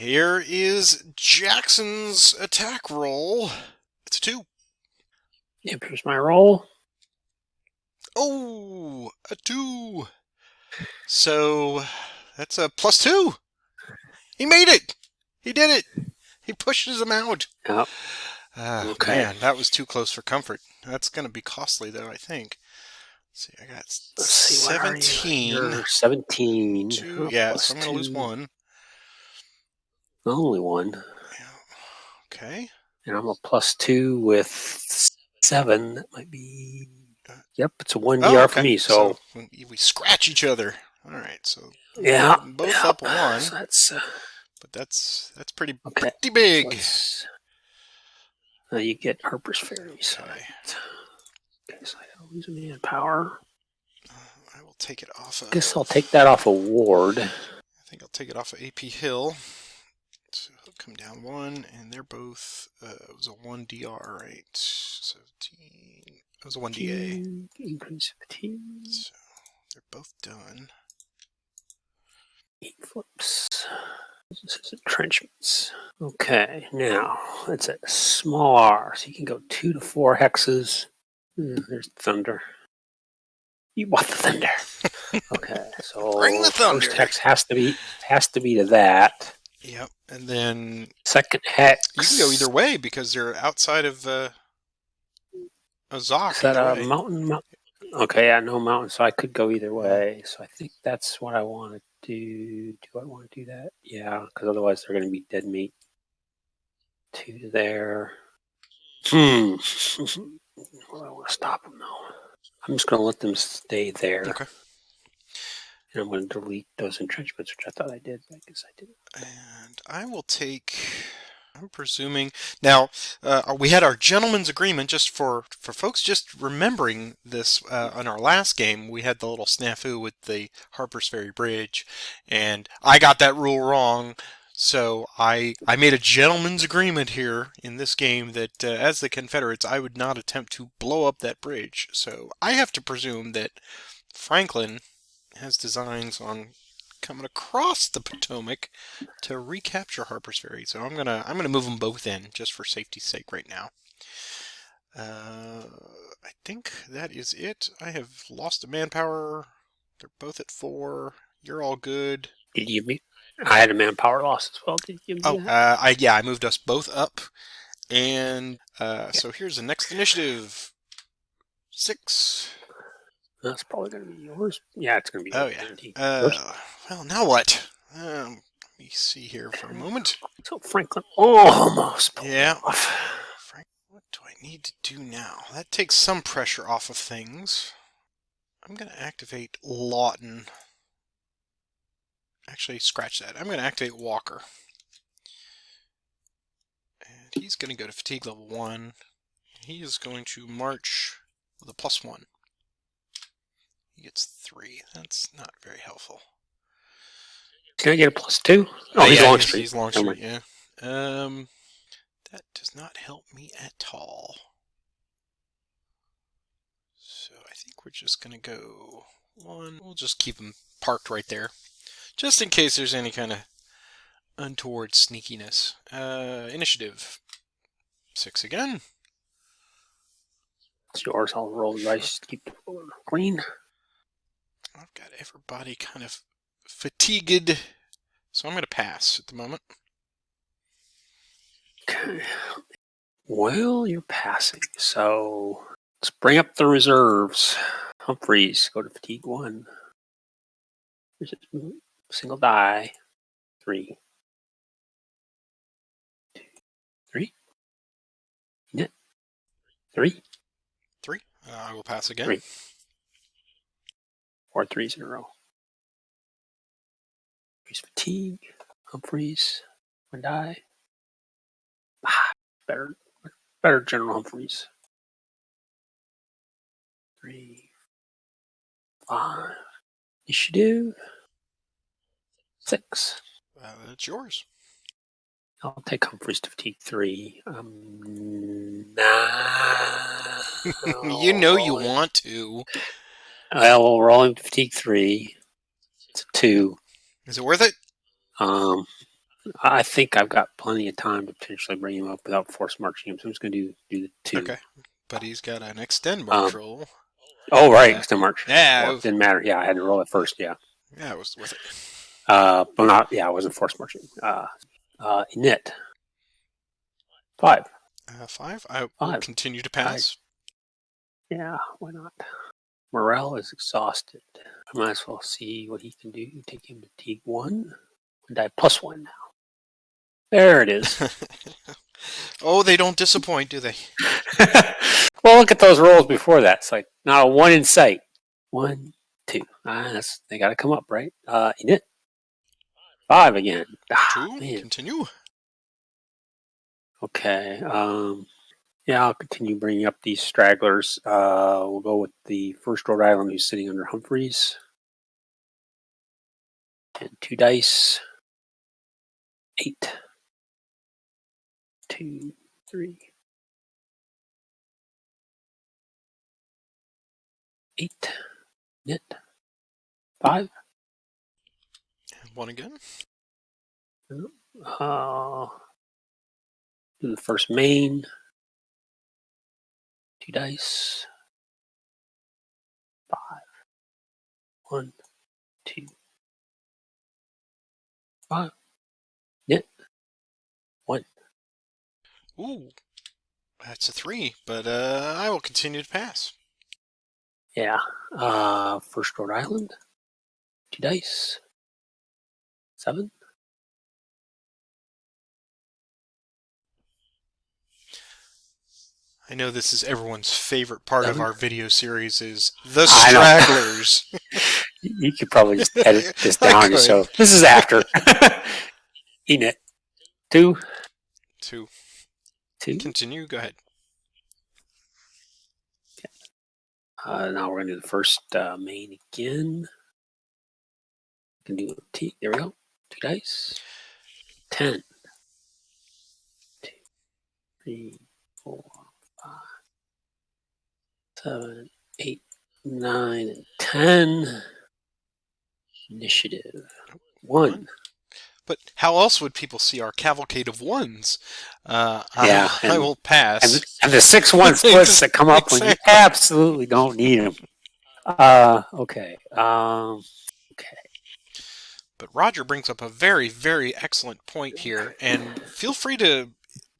Here is Jackson's attack roll. It's a 2. Yep, here's my roll. Oh, a 2. So that's a +2. He made it. He did it. He pushes him out. Yep. Okay. Man, that was too close for comfort. That's going to be costly, though, I think. Let's see, I got Let's see, 17. You're 17. 2, yeah, so I'm going to lose 1. Only 1. Yeah. Okay. And I'm a +2 with 7. That might be... Yep, it's a 1 DR for me, so we scratch each other. All right, so yeah, both up 1. So that's but that's pretty okay. pretty big. So you get Harper's Ferries. Okay. Okay, so I gotta lose a manpower. I will take it off of... Guess I'll take that off a ward. I think I'll take it off of AP Hill. So he'll come down 1, and they're both... it was a 1 DR, right? 17... It was a 1 DA. Increase fatigue. So they're both done. 8 flips. This is entrenchments. Okay, now it's a small R, so you can go 2 to 4 hexes. There's thunder. You want the thunder? Okay, so bring the thunder. First hex has to be to that. Yep, and then second hex. You can go either way because they're outside of a Zoc. Is that a mountain? Okay, yeah, no mountain, so I could go either way. So I think that's what I want to do. Do I want to do that? Yeah, because otherwise they're going to be dead meat. 2 to there. Well, I want to stop them though. I'm just going to let them stay there. Okay. And I'm going to delete those entrenchments, which I thought I did, but I guess I didn't. And I will take... I'm presuming... Now, we had our gentleman's agreement, just for folks just remembering this, on our last game, we had the little snafu with the Harper's Ferry Bridge, and I got that rule wrong, so I made a gentleman's agreement here in this game that as the Confederates, I would not attempt to blow up that bridge. So I have to presume that Franklin has designs on coming across the Potomac to recapture Harper's Ferry. So I'm gonna move them both in just for safety's sake right now. I think that is it. I have lost a manpower. They're both at 4. You're all good. Did you meet? I had a manpower loss as well. Did you? I moved us both up, and so here's the next initiative. 6. That's probably going to be yours. Yeah, it's going to be yours. Oh, yeah. Well, now what? Let me see here for a moment. So Franklin almost pulled off. Frank, what do I need to do now? That takes some pressure off of things. I'm going to activate Lawton. Actually, scratch that. I'm going to activate Walker. And he's going to go to fatigue level 1. He is going to march with a +1. He gets 3. That's not very helpful. Can I get a +2? Oh, he's launch street. He's launch street, yeah. That does not help me at all. So I think we're just going to go 1. We'll just keep him parked right there, just in case there's any kind of untoward sneakiness. Initiative. 6 again. It's yours. I'll roll the dice to keep it clean. I've got everybody kind of fatigued, so I'm going to pass at the moment. Okay. Well, you're passing, so let's bring up the reserves. Humphreys, go to fatigue 1. Single die. 3. 2, 3. Yeah. 3. 3. I will pass again. 3. 4 3s in a row. Humphreys fatigue. Humphreys. 1 die. Better General Humphreys. 3, 5. Initiative. 6. That's yours. I'll take Humphreys to fatigue 3. You know you want to. We'll roll him to fatigue 3. It's a 2. Is it worth it? I think I've got plenty of time to potentially bring him up without force marching him. So I'm just going to do the 2. Okay. But he's got an extend march roll. Oh, right. Extend march. Yeah. Well, it didn't matter. Yeah, I had to roll it first. Yeah. Yeah, it was with it. But not. Yeah, I wasn't force marching. Init. 5. 5. I will 5. continue to pass. Yeah, why not? Morale is exhausted. I might as well see what he can do. Take him to T1. And die +1 now. There it is. Oh, they don't disappoint, do they? Well, look at those rolls before that. It's like not a 1 in sight. 1, 2. They got to come up, right? Init. 5 again. 2. Man. Continue. Okay. Yeah, I'll continue bringing up these stragglers. We'll go with the first Rhode Island who's sitting under Humphreys. And 2 dice. 8. 2, 3. 8. Knit. 5. 1 again. Do the first main. 2 dice. 5. 1, 2, 5. Knit. 1. Ooh, that's a 3. But I will continue to pass. Yeah. First Rhode Island. 2 dice. 7. I know this is everyone's favorite part 7. of our video series is the stragglers. You could probably just edit this I down could. yourself. This is after. Enit. 2. 2. 2. Continue. Go ahead. Now we're going to do the first main again. Can do T. There we go. 2 dice. 10. 2, 3, 4, 5, 7, 8, 9, and 10. Initiative. 1. But how else would people see our cavalcade of 1s? Yeah, I will pass. And the 6-1 splits that come up when you absolutely don't need them. Okay. Okay. But Roger brings up a very, very excellent point here, and feel free to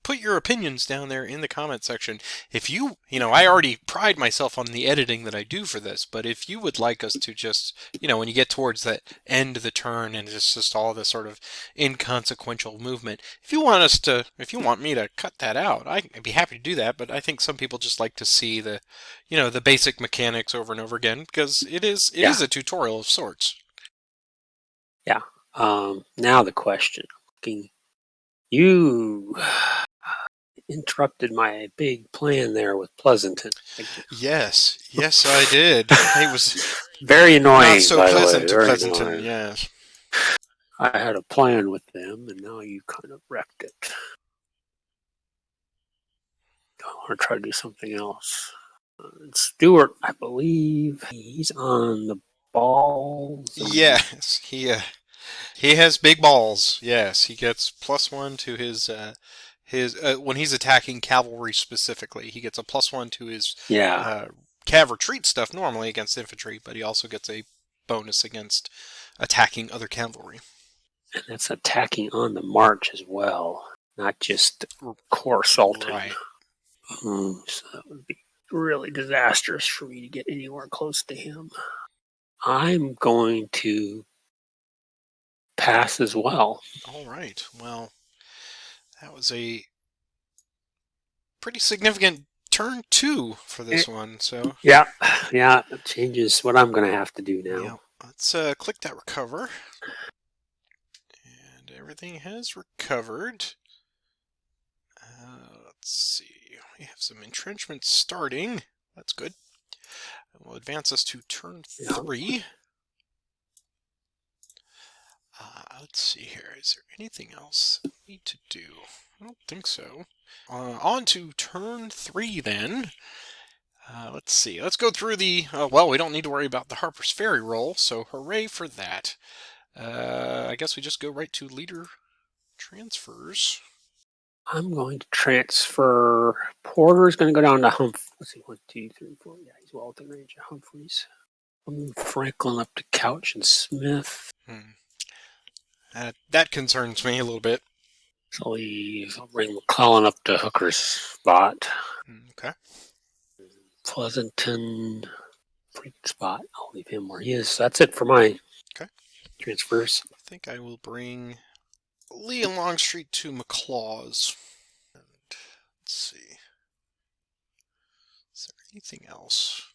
put your opinions down there in the comment section. If I already pride myself on the editing that I do for this, but if you would like us to just, when you get towards that end of the turn and it's just all this sort of inconsequential movement, if you want me to cut that out, I'd be happy to do that, but I think some people just like to see the basic mechanics over and over again, because it is a tutorial of sorts. Yeah. Now the question. You interrupted my big plan there with Pleasanton. Yes, I did. It was very annoying. Not so pleasant to Pleasanton. Annoying. Yes. I had a plan with them, and now you kind of wrecked it. I want to try to do something else. Stewart, I believe he's on the balls. Yes, he has big balls. Yes, he gets +1 to his when he's attacking cavalry specifically. He gets a +1 to his cav retreat stuff normally against infantry, but he also gets a bonus against attacking other cavalry. And that's attacking on the march as well, not just core assaulting. Right. So that would be really disastrous for me to get anywhere close to him. I'm going to pass as well. All right. Well, that was a pretty significant turn 2 for this one. So yeah, it changes what I'm going to have to do now. Yeah. Let's click that recover. And everything has recovered. Let's see. We have some entrenchments starting. That's good. We'll advance us to turn 3. Let's see here. Is there anything else we need to do? I don't think so. On to turn 3 then. Let's see. Let's go through the... well, we don't need to worry about the Harper's Ferry roll, so hooray for that. I guess we just go right to leader transfers. I'm going to transfer. Porter's going to go down to Humphrey. Let's see, 1, 2, 3, 4. Yeah, he's well within range of Humphreys. I'll move Franklin up to Couch and Smith. That concerns me a little bit. So I'll bring McClellan up to Hooker's spot. Okay. Pleasanton, freak spot. I'll leave him where he is. So that's it for my transfers. I think I will bring Lee and Longstreet to McClaw's. And let's see. Is there anything else?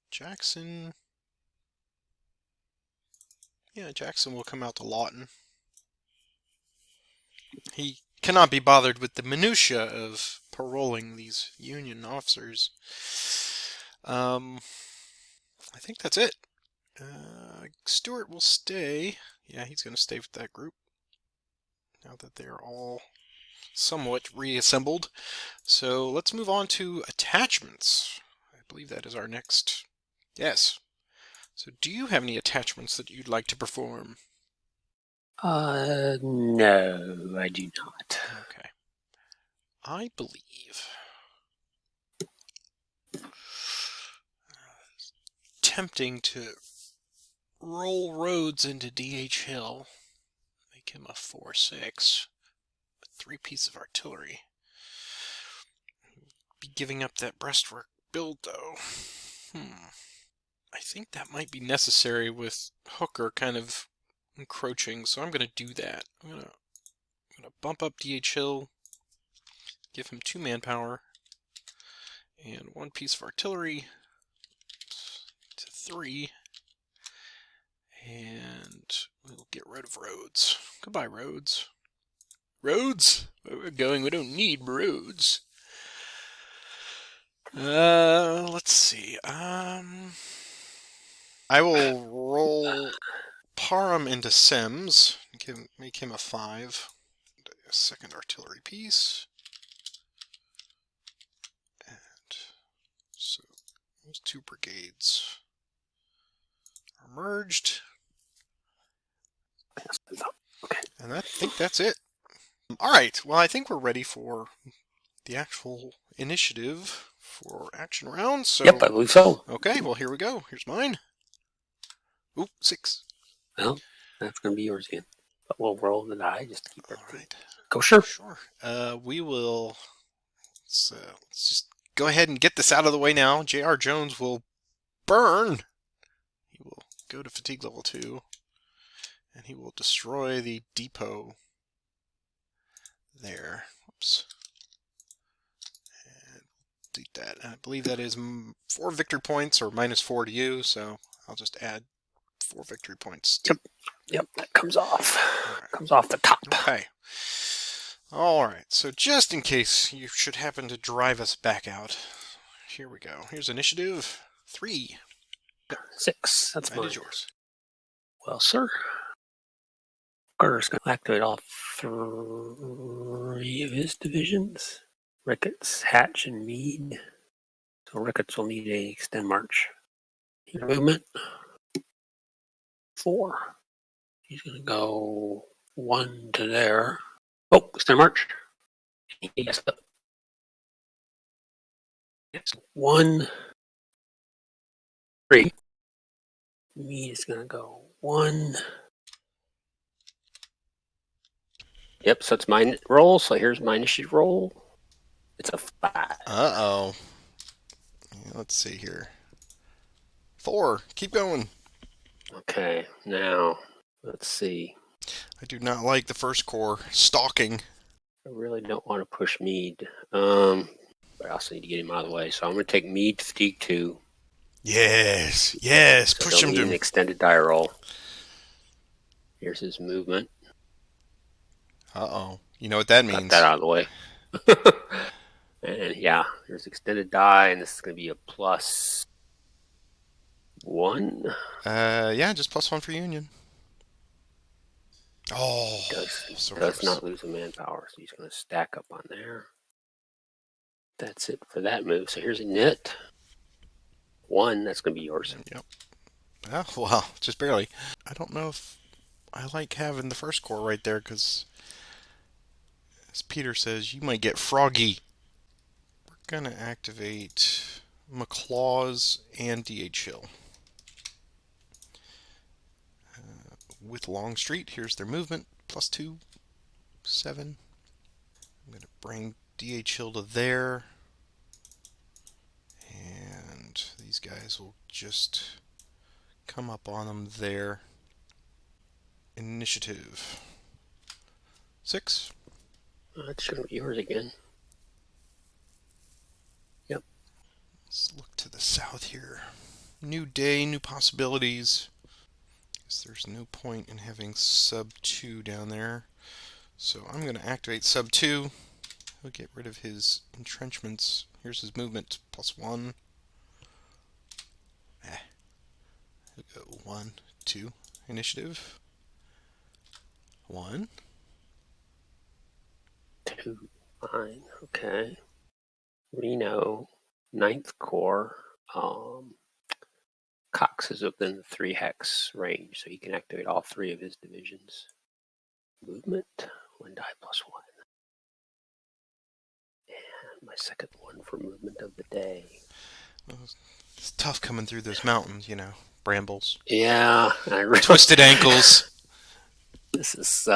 Jackson. Yeah, Jackson will come out to Lawton. He cannot be bothered with the minutia of paroling these Union officers. I think that's it. Stewart will stay. Yeah, he's going to stay with that group now that they're all somewhat reassembled. So let's move on to attachments. I believe that is our next. Yes. So do you have any attachments that you'd like to perform? No, I do not. Okay. I believe tempting to roll Rhodes into D.H. Hill, make him a 4-6, with 3 pieces of artillery. Be giving up that breastwork build, though. I think that might be necessary with Hooker kind of encroaching, so I'm going to do that. I'm going to bump up D.H. Hill, give him 2 manpower, and 1 piece of artillery to 3, and we'll get rid of Rhodes. Goodbye, Rhodes. Rhodes? Where we're going, we don't need roads. Let's see. I will roll Parham into Sims, make him a 5. A second artillery piece. And so those 2 brigades are merged. Okay. And I think that's it. All right. Well, I think we're ready for the actual initiative for action round. So, yep, I believe so. Okay, well, here we go. Here's mine. Oop, 6. Well, that's going to be yours again. But we'll roll the die just to keep All everything. right. Go, sure. Sure. We will. Let's just go ahead and get this out of the way now. J.R. Jones will burn. He will go to fatigue level 2, and he will destroy the depot there. Oops. And delete that. And I believe that is 4 victory points, or -4 to you, so I'll just add 4 victory points. Yep, that comes off. Right. Comes off the top. Okay. All right, so just in case you should happen to drive us back out, here we go. Here's initiative 3. 6. That's mine. Is yours. Well, sir. Carter's going to activate all 3 of his divisions. Ricketts, Hatch, and Meade. So Ricketts will need a extend march. Movement. 4. He's going to go 1 to there. Oh, extend march. Yes. It's 1, 3. Meade is going to go 1. Yep, so it's my roll. So here's my initiative roll. It's a 5. Uh-oh. Let's see here. 4. Keep going. Okay, now let's see. I do not like the first corps stalking. I really don't want to push Meade. But I also need to get him out of the way. So I'm going to take Meade to fatigue 2. Yes, so push him to an extended die roll. Here's his movement. Uh-oh. You know what that means. Got that out of the way. And yeah, there's extended die, and this is going to be a +1. Yeah, just +1 for Union. Oh, does not lose a manpower, so he's going to stack up on there. That's it for that move. So here's a knit. 1, that's going to be yours. Yep. Oh, well, just barely. I don't know if I like having the first corps right there, because As Peter says, you might get froggy. We're going to activate McClaws and DH Hill. With Longstreet, here's their movement. +2, 7. I'm going to bring DH Hill to there. And these guys will just come up on them there. Initiative. 6. It's going to be yours again. Yep. Let's look to the south here. New day, new possibilities. Guess there's no point in having sub 2 down there. So I'm going to activate sub 2. He'll get rid of his entrenchments. Here's his movement, +1. He'll go 1, 2. Initiative. 1. 2. Fine. Okay. Reno, 9th Corps. Cox is within the 3 hex range, so he can activate all 3 of his divisions. Movement, 1 die +1. And my second one for movement of the day. It's tough coming through those mountains, brambles. Yeah, I really, Twisted ankles. This is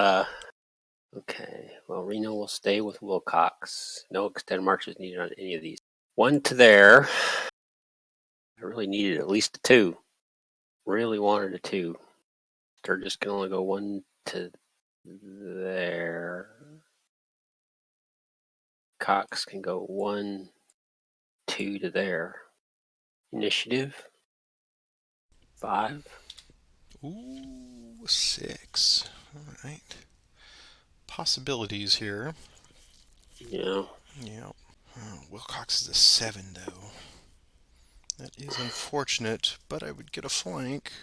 okay. Well, Reno will stay with Wilcox. No extended marches needed on any of these. 1 to there. I really needed at least a 2. Really wanted a 2. Sturgis can only go 1 to there. Cox can go 1, 2 to there. Initiative 5. Ooh, 6. All right. Possibilities here. Yeah. Yeah. Wilcox is a 7, though. That is unfortunate, but I would get a flank.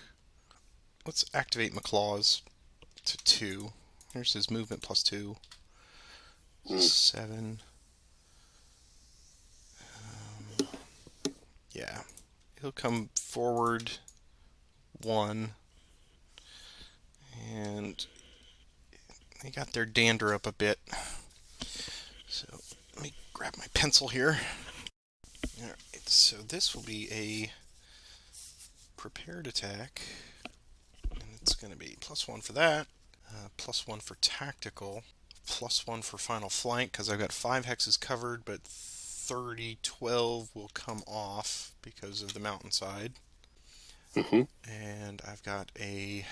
Let's activate McClaws to 2. Here's his movement +2. 7. Yeah. He'll come forward 1. And they got their dander up a bit. So let me grab my pencil here. Alright, so this will be a prepared attack. And it's going to be +1 for that. +1 for tactical. +1 for final flank, because I've got 5 hexes covered, but 30, 12 will come off because of the mountainside. Mm-hmm. And I've got a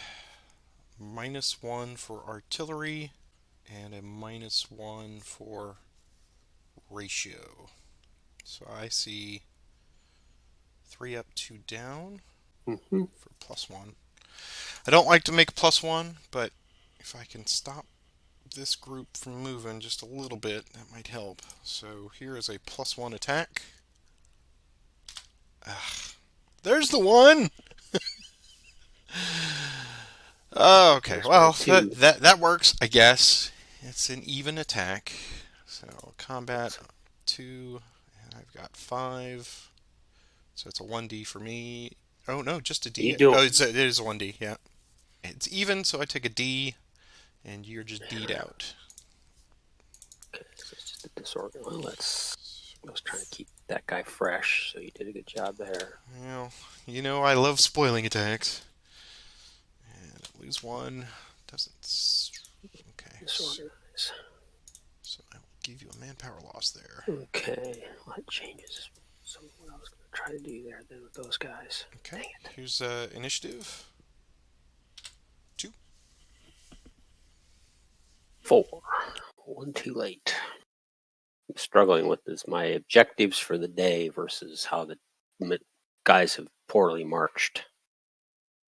-1 for artillery and a -1 for ratio. So I see 3 up, 2 down Mm-hmm. for +1. I don't like to make a +1, but if I can stop this group from moving just a little bit, that might help. So here is a +1 attack. There's the 1! Oh, okay, well, that works, I guess. It's an even attack. So combat 2, and I've got 5. So it's a 1d for me. Oh, no, just a d. Oh, it is a 1d, yeah. It's even, so I take a d, and you're just d'd out. Okay, so it's just a disorder. Well, I was trying to keep that guy fresh, so you did a good job there. Well, I love spoiling attacks. And lose 1. Doesn't. Okay. Disorganize. So I will give you a manpower loss there. Okay, well, that changes some of what I was going to try to do there then with those guys. Okay. Dang it. Here's initiative. 2. 4. 1 too late. I'm struggling with this. My objectives for the day versus how the guys have poorly marched.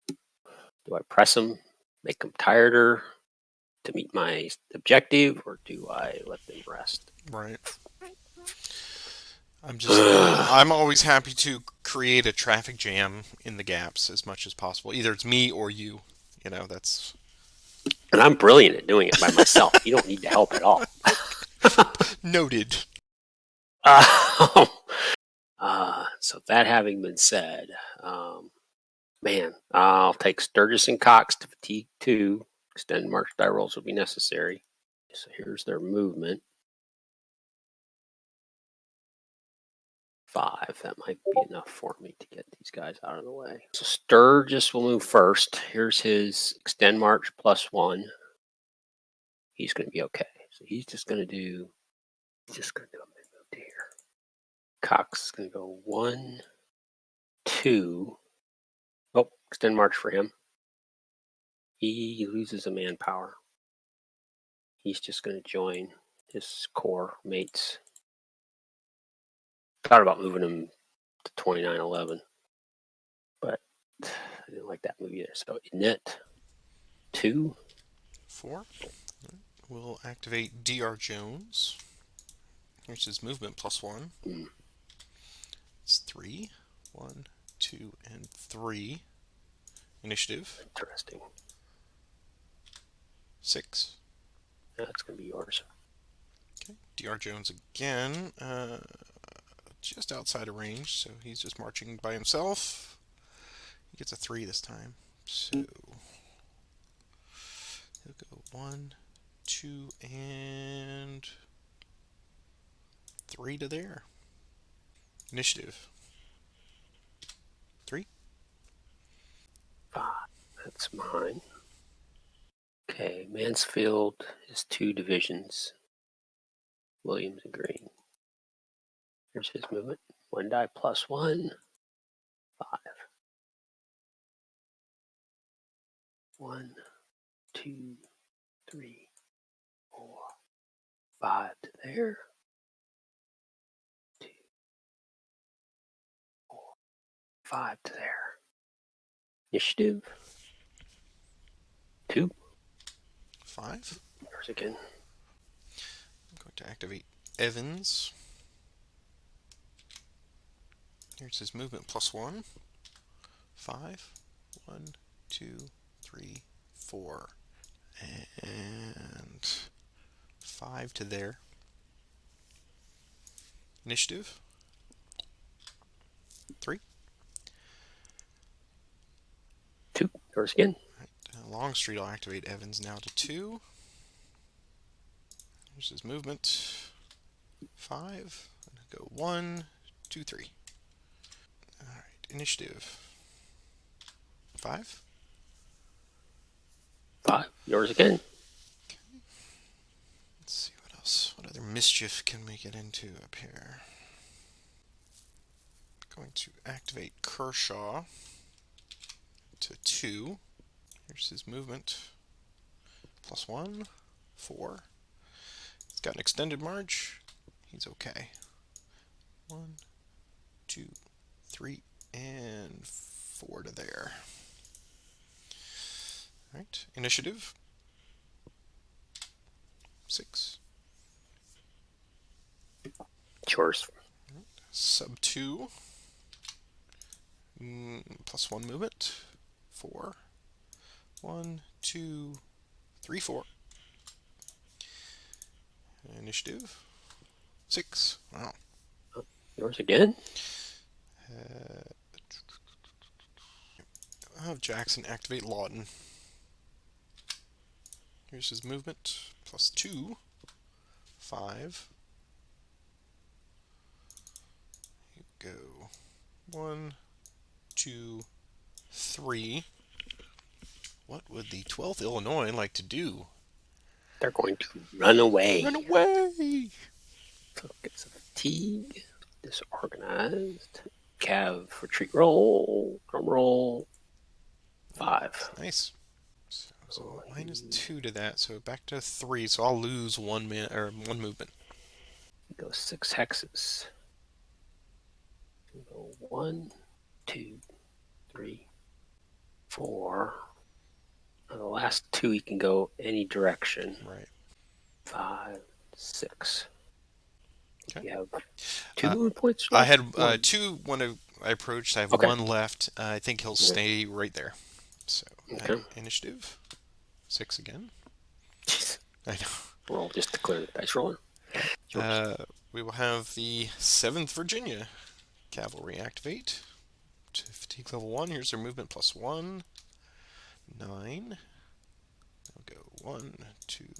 Do I press them, make them tireder to meet my objective, or do I let them rest? Right. I'm always happy to create a traffic jam in the gaps as much as possible. Either it's me or you. That's. And I'm brilliant at doing it by myself. You don't need to help at all. Noted. So that having been said, I'll take Sturgis and Cox to fatigue 2. Extended march die rolls will be necessary. So here's their movement. 5. That might be enough for me to get these guys out of the way. So Sturgis will move first. Here's his extend march +1. He's going to be okay. So he's just going to do a mid-move to here. Cox is going to go 1, 2. Oh, extend march for him. He loses a manpower. He's just going to join his core mates. Thought about moving him to 2911, but I didn't like that move either. So net 2. 4. We'll activate Dr. Jones. Here's his movement +1. It's 3. 1, 2, and 3. Initiative. Interesting. 6. That's going to be yours. Okay. Dr. Jones again. Just outside of range, so he's just marching by himself. He gets a 3 this time. So he'll go 1, 2, and 3 to there. Initiative. 3. 5. That's mine. Okay, Mansfield is 2 divisions. Williams and Green. Here's his movement. 1 die +1. 5. 1, 2, 3, 4, 5 to there. 2, 4, 5 to there. Initiative. 2. 5. Yours again. I'm going to activate Evans. Here's his movement +1. 5. 1, 2, 3, 4. And 5 to there. Initiative. 3. 2. Yours again. Longstreet, I'll activate Evans now to 2. Here's his movement. 5. I'm going to go 1, 2, 3. Alright, initiative. 5. 5. Yours again. Okay. Let's see what else. What other mischief can we get into up here? Going to activate Kershaw to 2. Here's his movement. +1, 4. He's got an extended march. He's okay. 1, 2, 3, and 4 to there. Alright, initiative. 6. It's yours. Sub 2. +1 movement. 4. 1, 2, 3, 4. Initiative. 6. Wow. Yours again. I'll have Jackson activate Lawton. Here's his movement. +2. 5. Here we go. 1, 2, 3. What would the 12th Illinois like to do? They're going to run away. Run away! So get some fatigue. Disorganized. Cav retreat roll. Drum roll. 5. Nice. So -2 to that, so back to 3. So I'll lose 1 movement. Go 6 hexes. Go 1, 2, 3, 4. On the last 2, you can go any direction. Right. 5, 6. Okay. You have 2 movement points I left? had 2 when I approached. I have Okay. 1 left. I think he'll stay right there. So Okay. initiative. 6 again. Jeez. I know. Roll just to clear the dice roller. We will have the 7th Virginia Cavalry activate to fatigue level 1. Here's their movement +1. 9. I'll go 1, 2,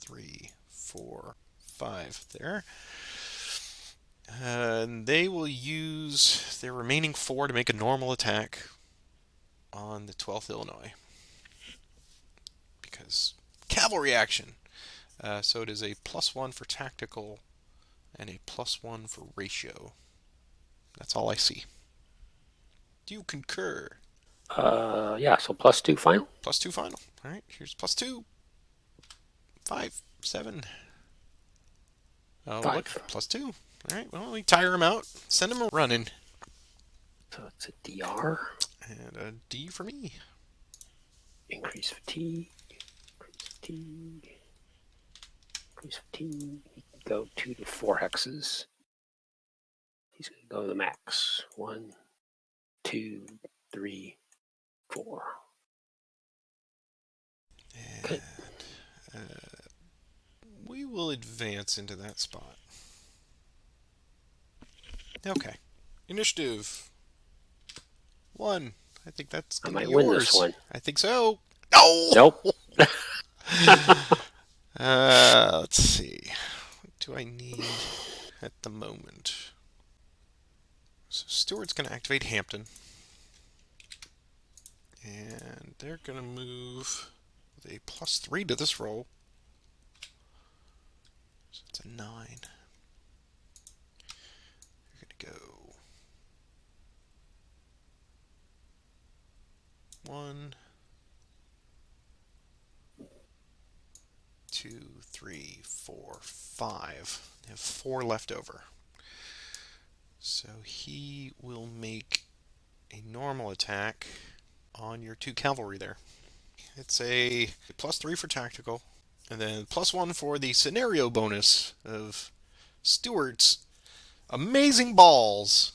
3, 4, 5 there. And they will use their remaining 4 to make a normal attack on the 12th Illinois. Because cavalry action. So it is a +1 for tactical and a +1 for ratio. That's all I see. Do you concur? Yeah, so +2 final. +2 final. All right, here's +2. 5, 7. Oh, 5. look, +2. All right, well, we tire him out. Send him running. So it's a DR. And a D for me. Increase fatigue. Increase fatigue. Increase fatigue. He can go 2 to 4 hexes. He's going to go to the max. 1, 2, 3, 4. And we will advance into that spot. Okay. Initiative. 1. I think that's I going to be might yours. win this one. I think so. No! Nope. Let's see. What do I need at the moment? So Stuart's going to activate Hampton. And they're going to move with a +3 to this roll. So it's a 9. You're going to go 1, 2, 3, 4, 5. They have 4 left over. So he will make a normal attack on your 2 cavalry there. It's a +3 for tactical, and then +1 for the scenario bonus of Stuart's amazing balls.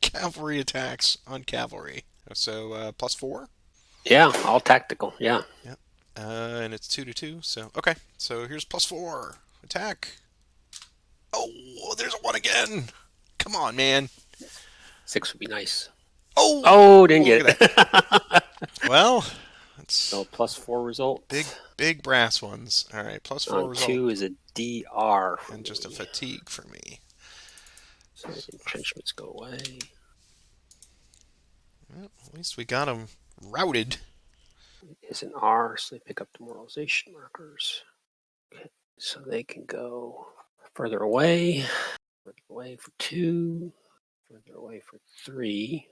Cavalry attacks on cavalry. So +4. Yeah, all tactical. Yeah. Yep. And it's 2 to 2. So okay. So here's +4 attack. Oh, there's a 1 again. Come on, man. 6 would be nice. Oh, didn't get it. Well, that's so +4 result. Big brass ones. All right, +4 result. 2 is a DR. And just a fatigue for me. So entrenchments go away. Well, at least we got them routed. Is an R, so they pick up demoralization markers. Okay. So they can go further away for 2, further away for 3,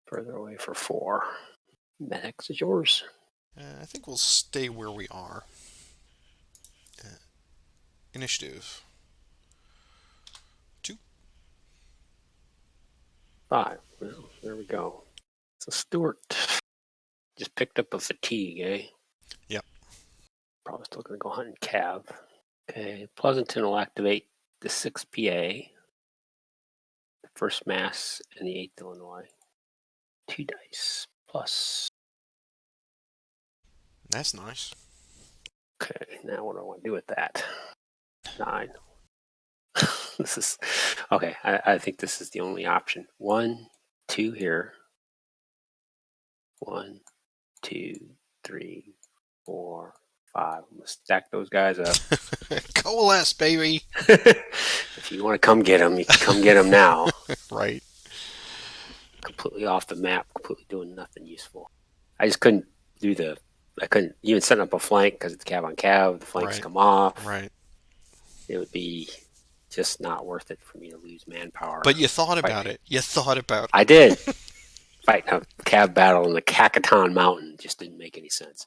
further away for 4. That X is yours. I think we'll stay where we are. Initiative. 2. 5. Well, there we go. So Stuart just picked up a fatigue, eh? Yep. Probably still going to go hunting Cav. Okay, Pleasanton will activate the 6 PA, the 1st Mass, and the 8th Illinois. 2 dice plus. That's nice. Okay, now what do I want to do with that? 9. This is okay. I think this is the only option. 1, 2 here. 1, 2, 3, 4, 5. I'm gonna stack those guys up. Coalesce, baby. If you want to come get them, you can come get them now. Right. Completely off the map, completely doing nothing useful. I just couldn't do I couldn't even set up a flank because it's cav on cav. The flanks come off. Right. It would be just not worth it for me to lose manpower. But you thought about it. You thought about it. I did. Fighting a cav battle in the Cacaton Mountain just didn't make any sense.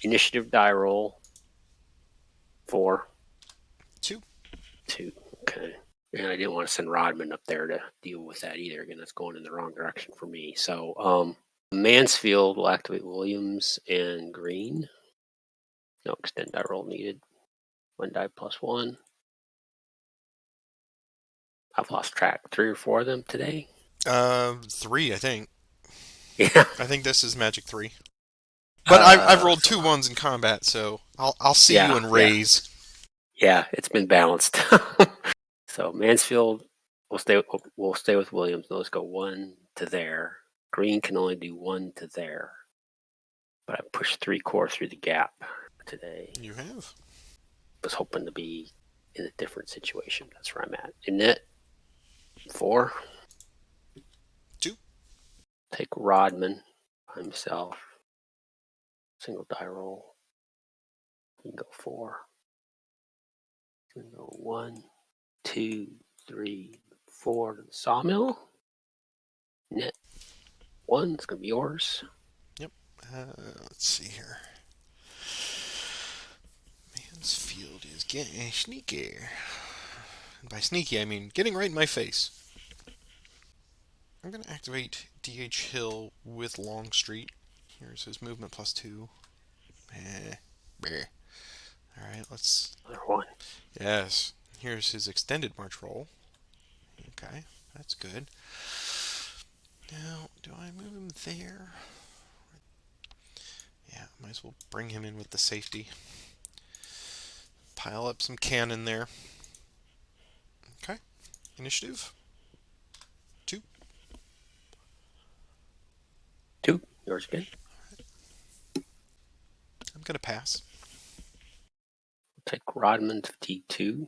Initiative die roll. 4. 2. 2. Okay. And I didn't want to send Rodman up there to deal with that either. Again, that's going in the wrong direction for me. So Mansfield will activate Williams and Green. No extend die roll needed. 1 die +1. I've lost track. 3 or 4 of them today. 3, I think. Yeah. I think this is Magic 3. But I've rolled 2 1s in combat, so I'll see you in raise. Yeah, it's been balanced. So Mansfield will stay with Williams. Let's go 1 to there. Green can only do 1 to there. But I pushed 3 core through the gap today. You have. Was hoping to be in a different situation. That's where I'm at. In it, 4. 2. Take Rodman by himself. Single die roll. You can go 4. You can go 1, 2, 3, 4 to the sawmill. Net 1. It's going to be yours. Yep. Let's see here. Mansfield is getting sneaky. And by sneaky, I mean getting right in my face. I'm going to activate DH Hill with Longstreet. Here's his movement +2. Alright, let's... Another 1. Yes. Here's his extended march roll. Okay, that's good. Now, do I move him there? Yeah, might as well bring him in with the safety. Pile up some cannon there. Okay, initiative. 2. 2. Yours again. I'm going to pass. Take Rodman to T2.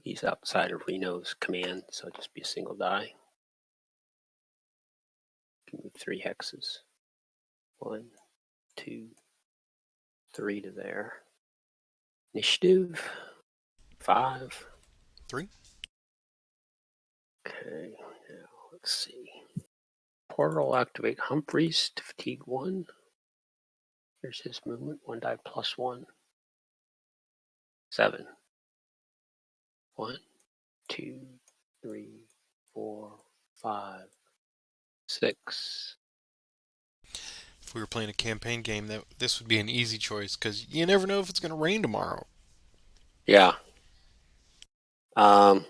He's outside of Reno's command, so it'll just be a single die. You can move 3 hexes. 1, 2, 3 to there. Initiative 5. 3. Okay, now let's see. Portal activate Humphreys to fatigue 1. Here's his movement. 1 die +1. 7. 1, 2, 3, 4, 5, 6. If we were playing a campaign game, this would be an easy choice because you never know if it's going to rain tomorrow. Yeah.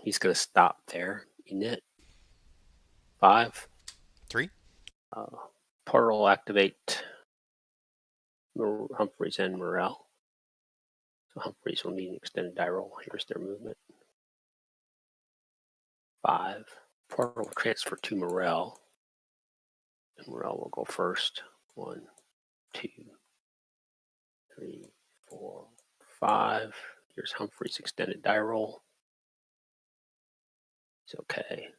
He's gonna stop there. Init 5. 3. Portal activate Humphreys and Morel. So Humphreys will need an extended die roll. Here's their movement. 5. Portal will transfer to Morel. And Morel will go first. 1, 2, 3, 4, 5. Here's Humphreys' extended die roll. It's okay.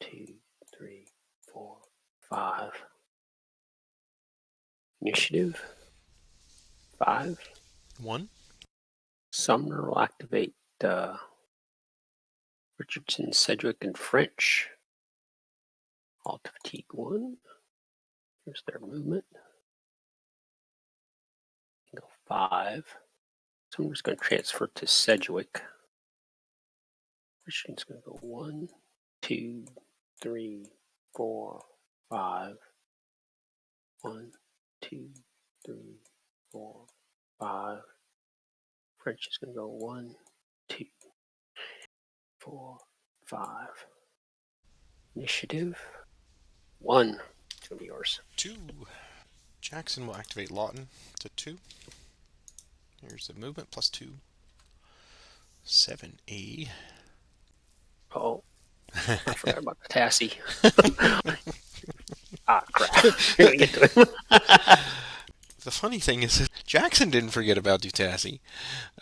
2, 3, 4, 5. Initiative 5. 1. Sumner will activate Richardson, Sedgwick, and French. All to fatigue 1. Here's their movement. Go 5. So I'm just going to transfer to Sedgwick. Richardson's going to go 1, 2, 3, 4, 5. 1, 2, 3, 4, 5. French is going to go 1, 2, 4, 5. Initiative 1. It's going to be yours. 2. Jackson will activate Lawton to 2. Here's the movement +2. 7A. Oh, I forgot about the Tassie. Ah, crap. We're going to get to it. The funny thing is, Jackson didn't forget about Dutassi.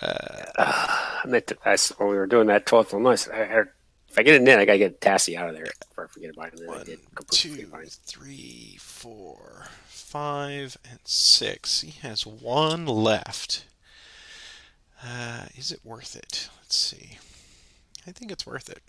I meant to, when we were doing that 12th one, if I get it in, I got to get Tassie out of there before I forget about it. And then 1, I did 2, 3, 4, 5, and 6. He has 1 left. Is it worth it? Let's see. I think it's worth it.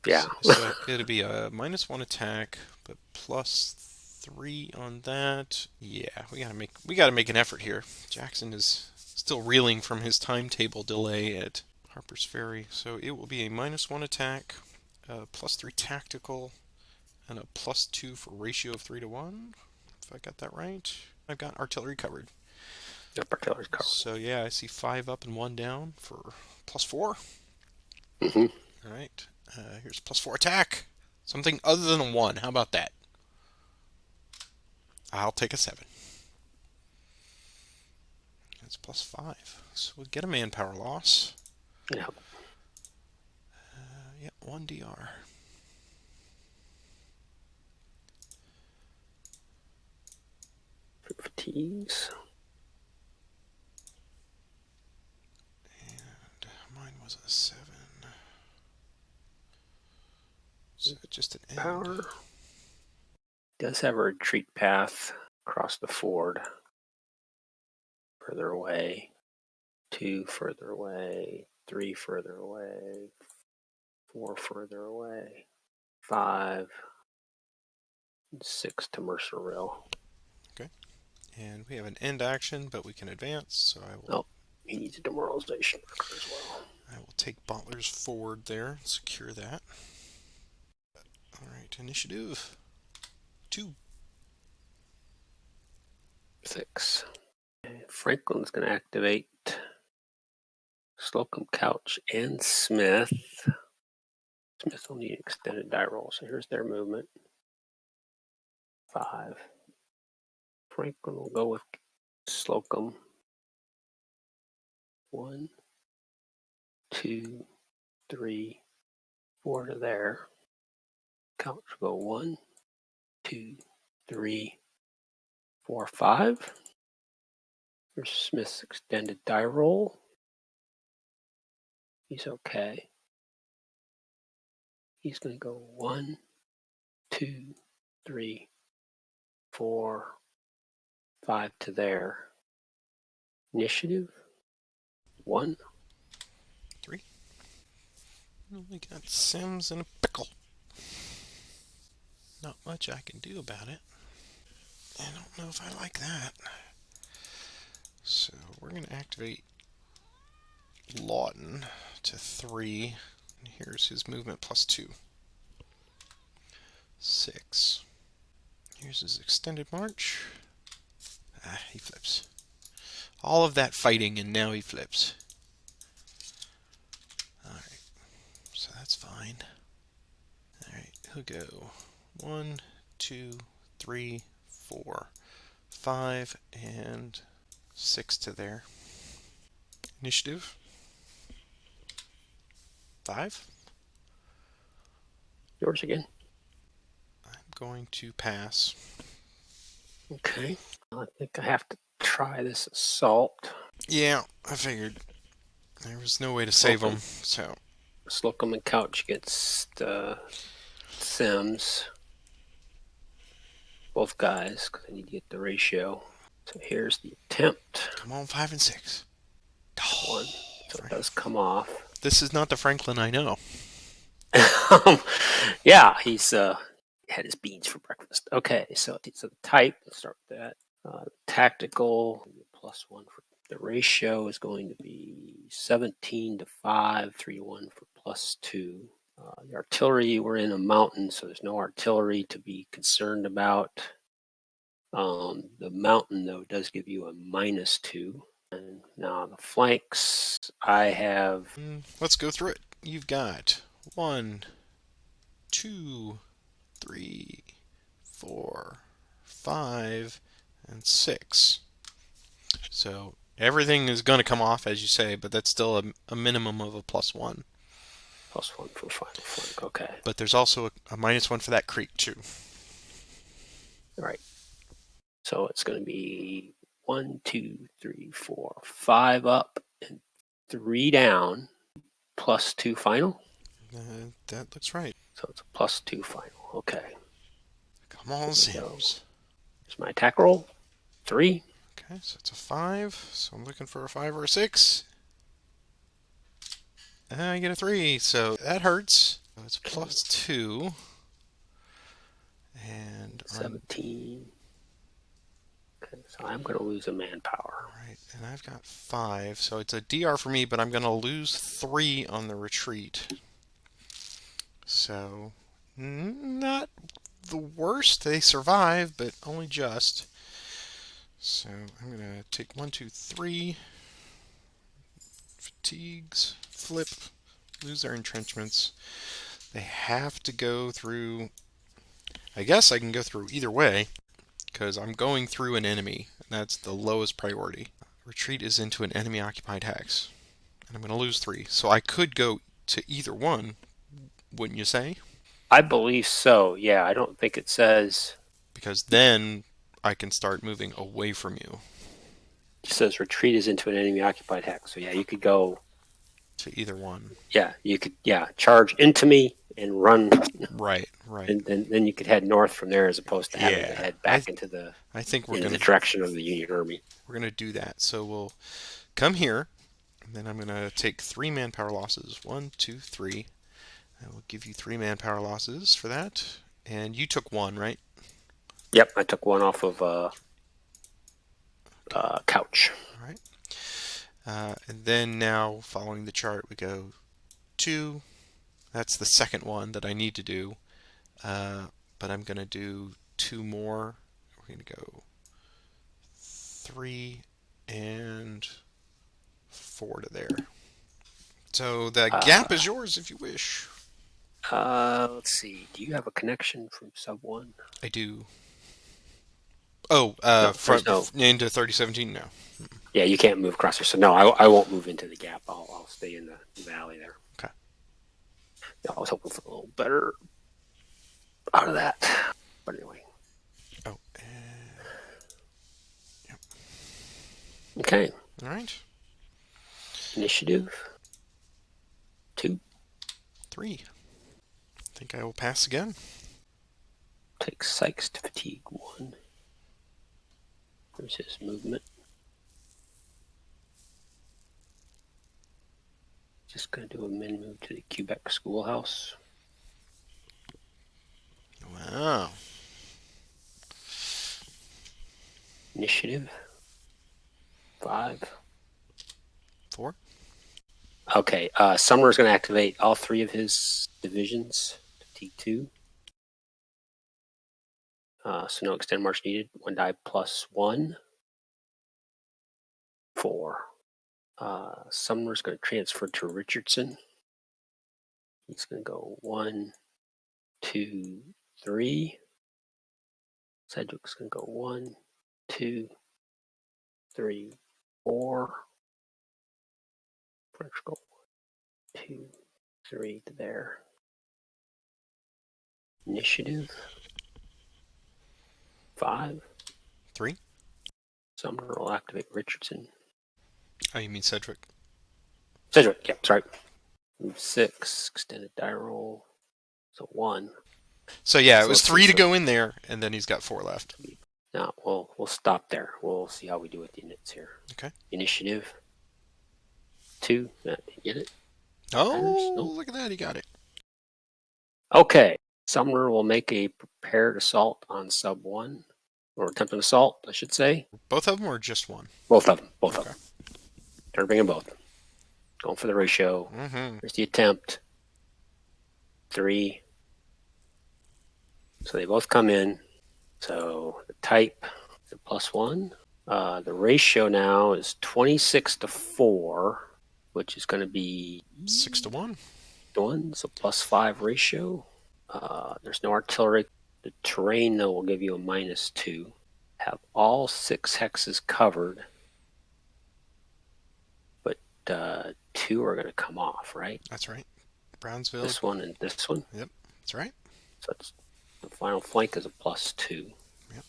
Yeah. So it'll be a -1 attack, but +3 on that. Yeah, we gotta make an effort here. Jackson is still reeling from his timetable delay at Harper's Ferry, so it will be a -1 attack, +3 tactical, and a +2 for ratio of 3 to 1. If I got that right, I've got artillery covered. Yep, artillery's covered. So yeah, I see 5 up and 1 down for +4. Mm-hmm. All right, here's +4 attack. Something other than a 1. How about that? I'll take a 7. That's +5. So we'll get a manpower loss. Yeah. Yeah, 1 DR. fatigues. And mine was a 7. So just an end. Power. Does have a retreat path across the ford. Further away. 2 further away. 3 further away. 4 further away. 5. 6 to Mercerville. Okay. And we have an end action, but we can advance, so I will. Oh, he needs a demoralization marker as well. I will take Bottler's forward there and secure that. Alright, initiative 2. 6. Franklin's going to activate Slocum, Couch, and Smith. Smith will need an extended die roll, so here's their movement. 5. Franklin will go with Slocum. 1, 2, 3, 4 to there. Couch will go 1, 2, 3, 4, 5. Here's Smith's extended die roll. He's okay. He's going to go 1, 2, 3, 4, 5 to there. Initiative 1. 3. We got Sims in a pickle. Not much I can do about it. I don't know if I like that. So we're going to activate Lawton to 3. And here's his movement plus 2. 6. Here's his extended march. He flips. All of that fighting, and now he flips. Alright, so that's fine. Alright, he'll go 1, 2, 3, 4, 5, and 6 to there. Initiative 5. Yours again. I'm going to pass. Okay. I think I have to try this assault. Yeah, I figured there was no way to save him, so. Slocum and Couch against Sims. Both guys, because I need to get the ratio. So here's the attempt. Come on, 5 and 6. 1. So it does come off. This is not the Franklin I know. Yeah, he's had his beans for breakfast. Okay, so the type, let's start with that. Tactical, +1 for the ratio is going to be 17 to 5, 3 to 1 for +2. The artillery, we're in a mountain, so there's no artillery to be concerned about. The mountain, though, does give you a -2. And now the flanks, I have. Let's go through it. You've got 1, 2, 3, 4, 5, and 6. So everything is going to come off, as you say, but that's still a minimum of a +1. +1 for final flank, okay. But there's also a -1 for that creek, too. All right. So it's going to be 1, 2, 3, 4, 5 up and 3 down, +2 final. That looks right. So it's a +2 final. Okay. Come on, Sims. Here's my attack roll. 3. Okay, so it's a 5. So I'm looking for a 5 or a 6. And I get a 3, so that hurts. So it's +2. And 17. Okay, so I'm going to lose a manpower. Right, and I've got 5, so it's a DR for me, but I'm going to lose 3 on the retreat. So, not the worst. They survive, but only just. So, I'm going to take 1, 2, 3. Fatigues, flip, lose their entrenchments. They have to go through. I guess I can go through either way, because I'm going through an enemy, and that's the lowest priority. Retreat is into an enemy-occupied hex, and I'm going to lose 3. So I could go to either one, wouldn't you say? I believe so. Yeah, I don't think it says. Because then I can start moving away from you It says retreat is into an enemy occupied hex. So yeah, you could go. to either one. Yeah, you could. Yeah, charge into me and run, Right, right. and then you could head north from there, as opposed to having to Yeah, head back into the I think direction of the Union Army. we're gonna do that. So we'll come here, and then I'm gonna take 3 manpower losses. One, two, three. I will give you 3 manpower losses for that. And you took one, right? Yep, I took one off of Okay. couch. All right. And then now, following the chart, we go 2. That's the second one that I need to do. But I'm going to do 2 more. We're going to go 3 and 4 to there. So the gap is yours if you wish. Let's see. Do you have a connection from sub 1? I do. Oh, No, from there's no. into 3017? No. Yeah, you can't move across there. So no, I won't move into the gap. I'll stay in the valley there. Okay. Yeah, I was hoping for a little better out of that. But anyway. Oh, Okay. all right. Initiative 2. 3. I think I will pass again. Take Sykes to fatigue 1. There's his movement. Just going to do a min move to the Quebec schoolhouse. Wow. Initiative 5. 4. Okay, Summer is going to activate all 3 of his divisions to T2. So no extend march needed. 1 die plus 1. 4. Sumner's going to transfer to Richardson. He's going to go 1, 2, 3. Sedgwick's going to go 1, 2, 3, 4. French go 1, 2, 3 to there. Initiative 5. 3. Sumner will activate Richardson. Oh, you mean Cedric? Sedgwick, yeah, sorry. Move 6, extended die roll. So 1. So yeah, it So was let's see, 3 to so- go in there, and then he's got 4 left. Now we'll stop there. We'll see how we do with the units here. Okay. Initiative 2. Did you get it? Oh, Nope. look at that, he got it. Okay. Sumner will make a prepared assault on sub 1, or attempt an assault, I should say. Both of them or just one? Both of them. Both of Okay. them. They're bringing both. Going for the ratio. Mm-hmm. Here's the attempt. 3. So they both come in. So the type is a +1. The ratio now is 26 to 4, which is going to be 6 to 1. 1, so +5 ratio. There's no artillery. The terrain, though, will give you a -2. Have all 6 hexes covered, but 2 are going to come off, right? That's right. Brownsville. This one and this one. Yep, that's right. So it's, the final flank is a +2. Yep.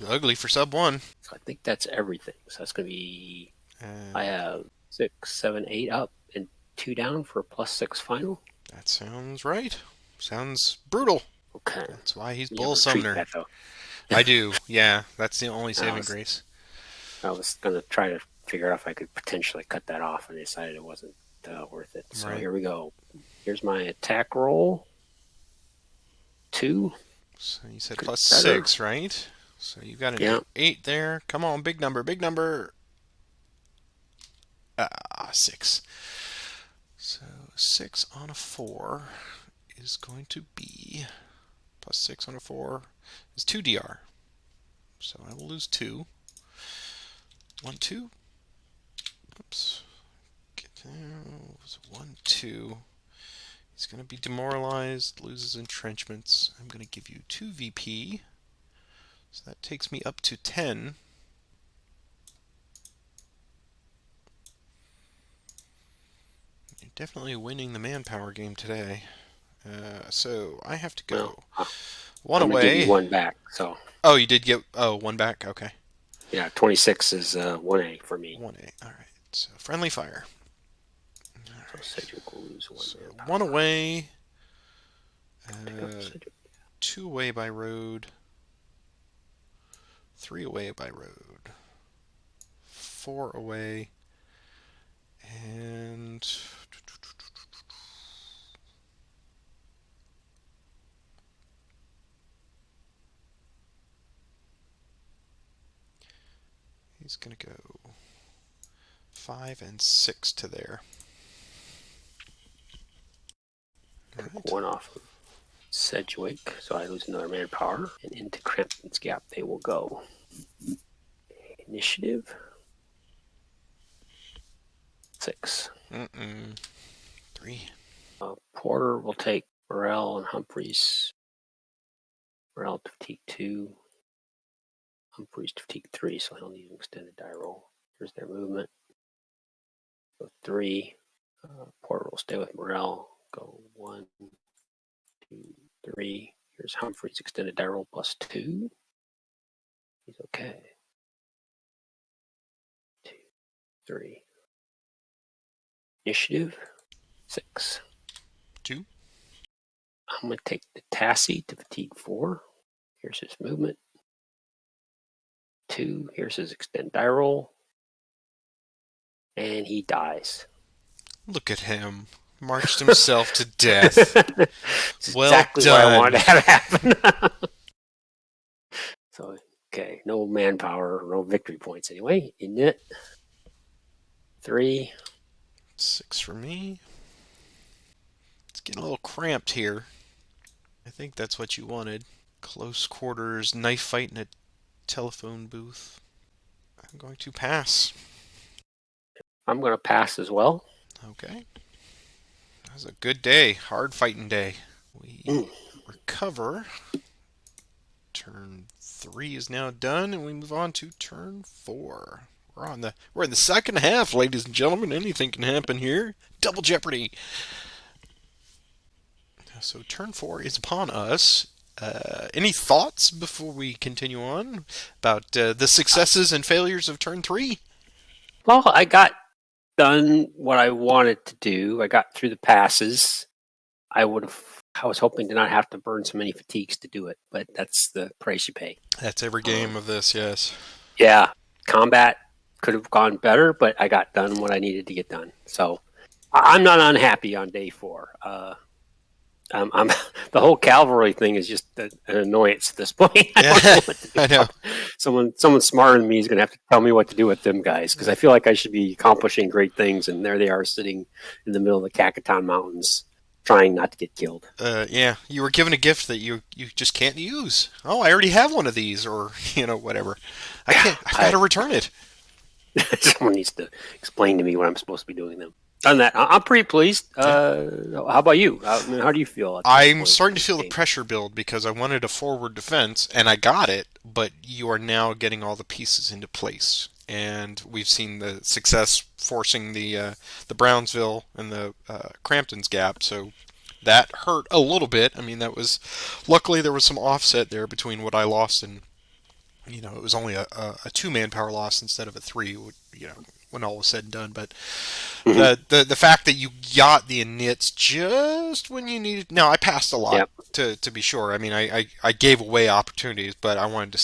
Ugly for sub 1. So I think that's everything. So that's going to be, And I have 6, 7, 8 up and 2 down for a +6 final. that sounds right. Sounds brutal. Okay. That's why he's You Bull have a treat Sumner. that, though. I do. Yeah, that's the only saving was- grace. I was going to try to figure out if I could potentially cut that off, and I decided it wasn't worth it. So Right. here we go. Here's my attack roll. 2. So you said Could plus be better. 6, right? So you got an Yeah. 8 there. Come on, big number, big number. 6. So 6 on a 4 is going to be plus 6 on a 4 is 2 DR. So I will lose 2. 1, 2. Oops. Get down. 1, 2. He's going to be demoralized, loses entrenchments. I'm going to give you 2 VP. So that takes me up to 10. You're definitely winning the manpower game today. So I have to go Well, one I'm going to give away. you 1 back. So Oh, you did get one back. Okay, Yeah, 26 is 1A for me. 1A. All right. So friendly fire. All So right. Cedric will lose one So one manpower. away, Pick up Cedric. 2 away by road, 3 away by road, 4 away, and he's gonna go 5 and 6 to there. All Took right. one off of Sedgwick, so I lose another manpower. And into Crampton's Gap they will go. Initiative 6. Mm-mm. 3. Porter will take Morel and Humphreys. Morel to fatigue 2. Humphreys to fatigue 3, so he'll need an extended die roll. Here's their movement. Go 3. Porter will stay with Morel. Go 1, 2, 3. Here's Humphreys extended die roll plus 2. He's okay. 2, 3. Initiative 6. 2. I'm going to take the Tassie to fatigue 4. Here's his movement. 2. Here's his extend die roll. And he dies. Look at him. Marched himself to death. It's Well exactly what I wanted done. to have happen. So, okay, no manpower, no victory points anyway, isn't it? 3. 6 for me. It's getting a little cramped here. I think that's what you wanted. Close quarters, knife fight in a telephone booth. I'm going to pass. I'm going to pass as well. Okay. That was a good day. Hard fighting day. We recover. Turn 3 is now done, and we move on to turn 4. We're in the second half, ladies and gentlemen. Anything can happen here. Double jeopardy. So turn 4 is upon us. Any thoughts before we continue on about the successes and failures of turn 3? Well, I got done what I wanted to do. I got through the passes. I was hoping to not have to burn so many fatigues to do it, but that's the price you pay. That's every game of this, yes. Yeah, combat could have gone better, but I got done what I needed to get done. So I'm not unhappy on day 4. I'm the whole cavalry thing is just an annoyance at this point. I don't know Yeah, what to I know. do. Someone smarter than me is going to have to tell me what to do with them guys because I feel like I should be accomplishing great things, and there they are sitting in the middle of the Cacaton Mountains, trying not to get killed. Yeah, you were given a gift that you just can't use. Oh, I already have one of these, or whatever. I Yeah, can't. I've got to return it. someone needs to explain to me what I'm supposed to be doing them. On that, I'm pretty pleased. Yeah. How about you? How do you feel at this I'm point in starting to this feel the game? pressure build because I wanted a forward defense, and I got it. But you are now getting all the pieces into place, and we've seen the success forcing the Brownsville and the Crampton's gap. So that hurt a little bit. I mean, that was luckily there was some offset there between what I lost and it was only a 2 manpower loss instead of a 3. When all was said and done. But Mm-hmm. the fact that you got the inits just when you needed. Now I passed a lot Yep. to be sure. I mean I gave away opportunities, but I wanted to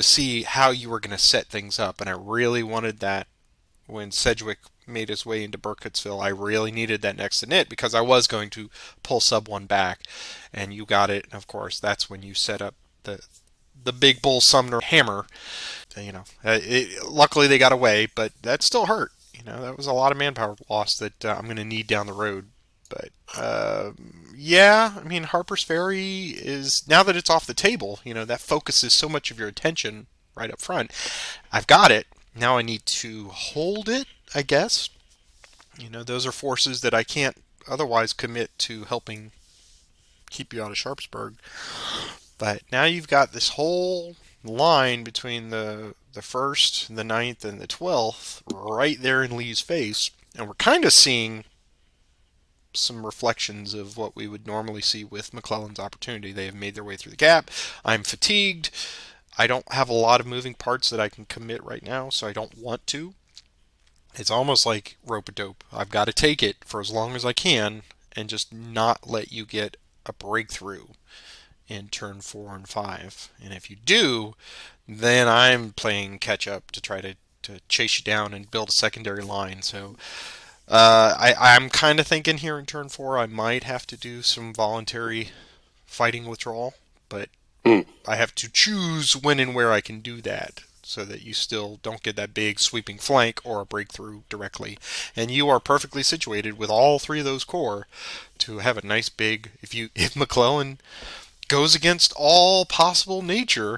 see how you were going to set things up, and I really wanted that when Sedgwick made his way into Burkittsville. I really needed that next init because I was going to pull sub 1 back, and you got it. And of course, that's when you set up the big bull Sumner hammer. Luckily they got away, but that still hurt. That was a lot of manpower loss that I'm going to need down the road. But yeah, I mean Harper's Ferry is now that it's off the table. That focuses so much of your attention right up front. I've got it. Now I need to hold it, I guess. Those are forces that I can't otherwise commit to helping keep you out of Sharpsburg. But now you've got this whole line between the first, the ninth, and the 12th right there in Lee's face, and we're kind of seeing some reflections of what we would normally see with McClellan's opportunity. They have made their way through the gap. I'm fatigued. I don't have a lot of moving parts that I can commit right now, so I don't want to. It's almost like rope-a-dope. I've got to take it for as long as I can and just not let you get a breakthrough in turn 4 and 5. And if you do, then I'm playing catch up to try to chase you down and build a secondary line. So I'm kind of thinking here in turn 4 I might have to do some voluntary fighting withdrawal, but Hmm. I have to choose when and where I can do that so that you still don't get that big sweeping flank or a breakthrough directly. And you are perfectly situated with all three of those core to have a nice big if McClellan goes against all possible nature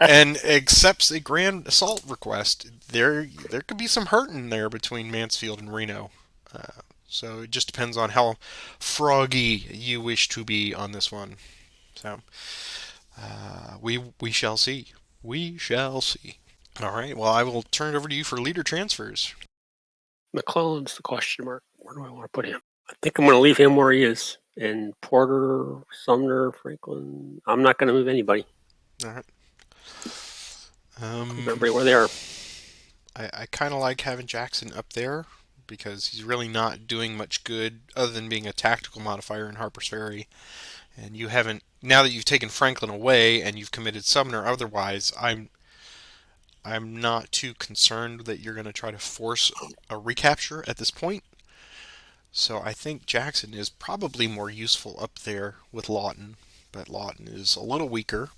and accepts a grand assault request, there could be some hurting there between Mansfield and Reno. So it just depends on how froggy you wish to be on this one. So we shall see. We shall see. All right. Well, I will turn it over to you for leader transfers. McClellan's the question mark. Where do I want to put him? I think I'm going to leave him where he is. And Porter, Sumner, Franklin. I'm not going to move anybody. All right. Leave everybody where they are. I kind of like having Jackson up there because he's really not doing much good other than being a tactical modifier in Harper's Ferry. And you haven't now that you've taken Franklin away and you've committed Sumner. Otherwise, I'm not too concerned that you're going to try to force a recapture at this point. So I think Jackson is probably more useful up there with Lawton, but Lawton is a little weaker.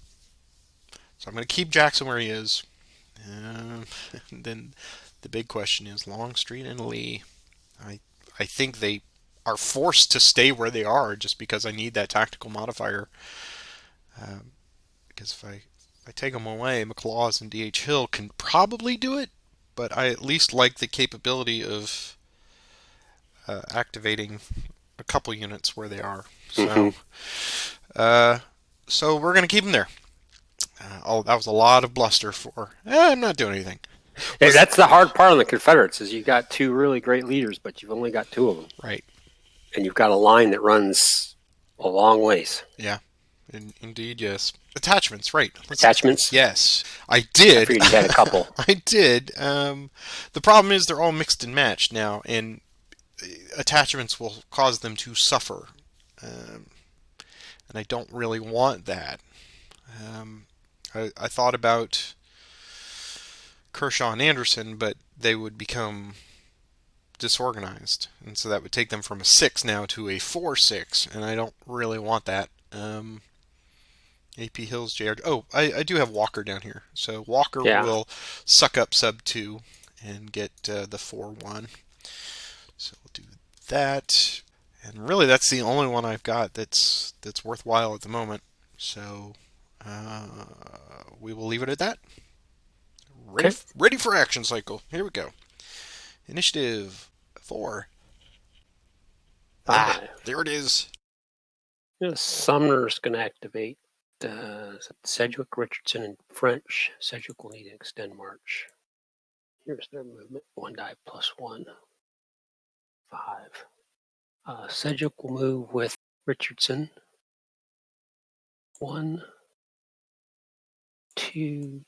So I'm going to keep Jackson where he is. Then the big question is Longstreet and Lee. I I think they are forced to stay where they are just because I need that tactical modifier. Because if I take them away, McLaws and D.H. Hill can probably do it, but I at least like the capability of activating a couple units where they are. Mm-hmm. Uh, so we're gonna keep them there. Oh, that was a lot of bluster for. I'm not doing anything. Hey, that's the hard part on the Confederates is you got two really great leaders, but you've only got two of them. Right. And you've got a line that runs a long ways. Yeah. Indeed, yes. Attachments, right. Attachments? Yes, I I did. figured you had a couple. I did. The problem is they're all mixed and matched now, and attachments will cause them to suffer. Um, and I don't really want that. Um, I thought about Kershaw and Anderson, but they would become disorganized, and so that would take them from a 6 now to a 4-6, and I don't really want that. AP Hills, JR. Oh, I do have Walker down here, so Walker Yeah. will suck up sub 2 and get the 4-1. So we'll do that, and really that's the only one I've got that's worthwhile at the moment. So uh, we will leave it at that. Okay. Ready for action cycle. Here we go. Initiative 4. Ah, 5. there it is. Sumner's going to activate Sedgwick, Richardson, and French. Sedgwick will need to extend march. Here's their movement. 1 die plus 1. 5. Sedgwick will move with Richardson. 1, 2,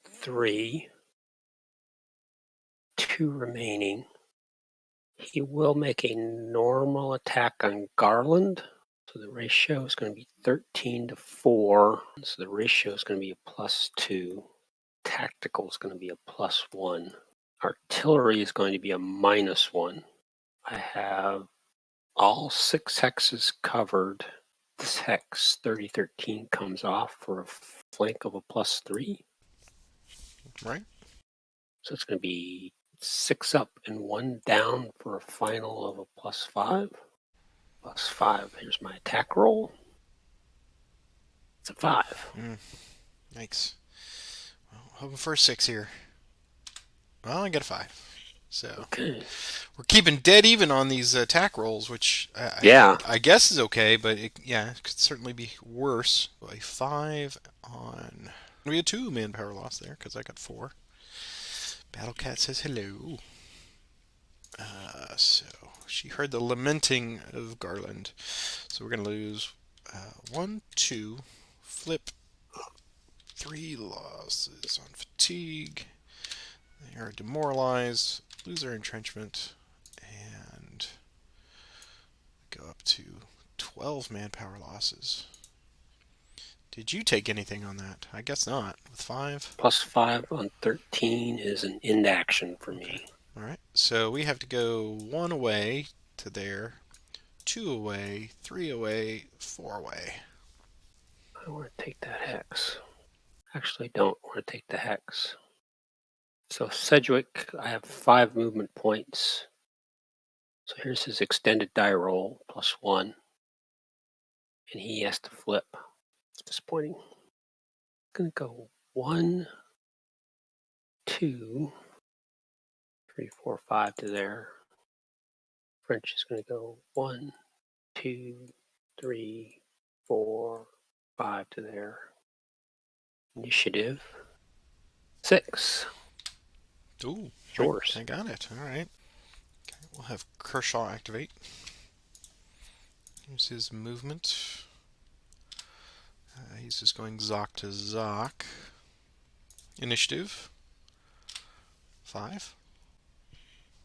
3. 2 remaining. He will make a normal attack on Garland. So the ratio is going to be 13 to 4. So the ratio is going to be a +2. Tactical is going to be a +1. Artillery is going to be a -1. I have all 6 hexes covered. This hex 3013 comes off for a flank of a +3. Right. So it's going to be 6 up and 1 down for a final of a +5. +5. Here's my attack roll. It's a 5. Yikes. Well, hoping for a 6 here. Well, I got a 5. So Okay. we're keeping dead even on these attack rolls, which Yeah. I guess is okay, but it could certainly be worse. A 5 on. We had 2 manpower loss there because I got 4. Battlecat says hello. So she heard the lamenting of Garland. So we're going to lose 1, 2, flip, 3 losses on fatigue. They are demoralized, lose their entrenchment, and go up to 12 manpower losses. Did you take anything on that? I guess not. With 5? +5 on 13 is an end action for Okay. me. All right. So we have to go 1 away to there, 2 away, 3 away, 4 away. I want to take that hex. Actually, don't want to take the hex. So Sedgwick, I have 5 movement points. So here's his extended die roll, +1. And he has to flip. It's disappointing. Gonna go 1, 2, 3, 4, 5 to there. French is gonna go 1, 2, 3, 4, 5 to there. Initiative 6. Ooh, Yours. I got it. All right. Okay, we'll have Kershaw activate. Here's his movement. He's just going Zoc to Zoc. Initiative 5.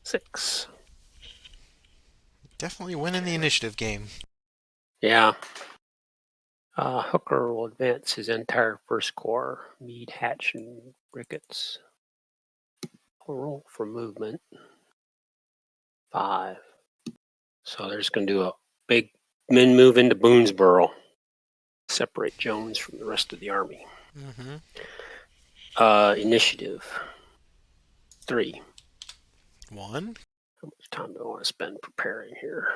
6. Definitely winning the initiative game. Yeah. Hooker will advance his entire first corps. Meade, Hatch, and Ricketts. I'll roll for movement. 5. So they're just going to do a big men move into Boonesboro. Separate Jones from the rest of the army. Mm-hmm. Initiative 3. 1. How much time do I want to spend preparing here?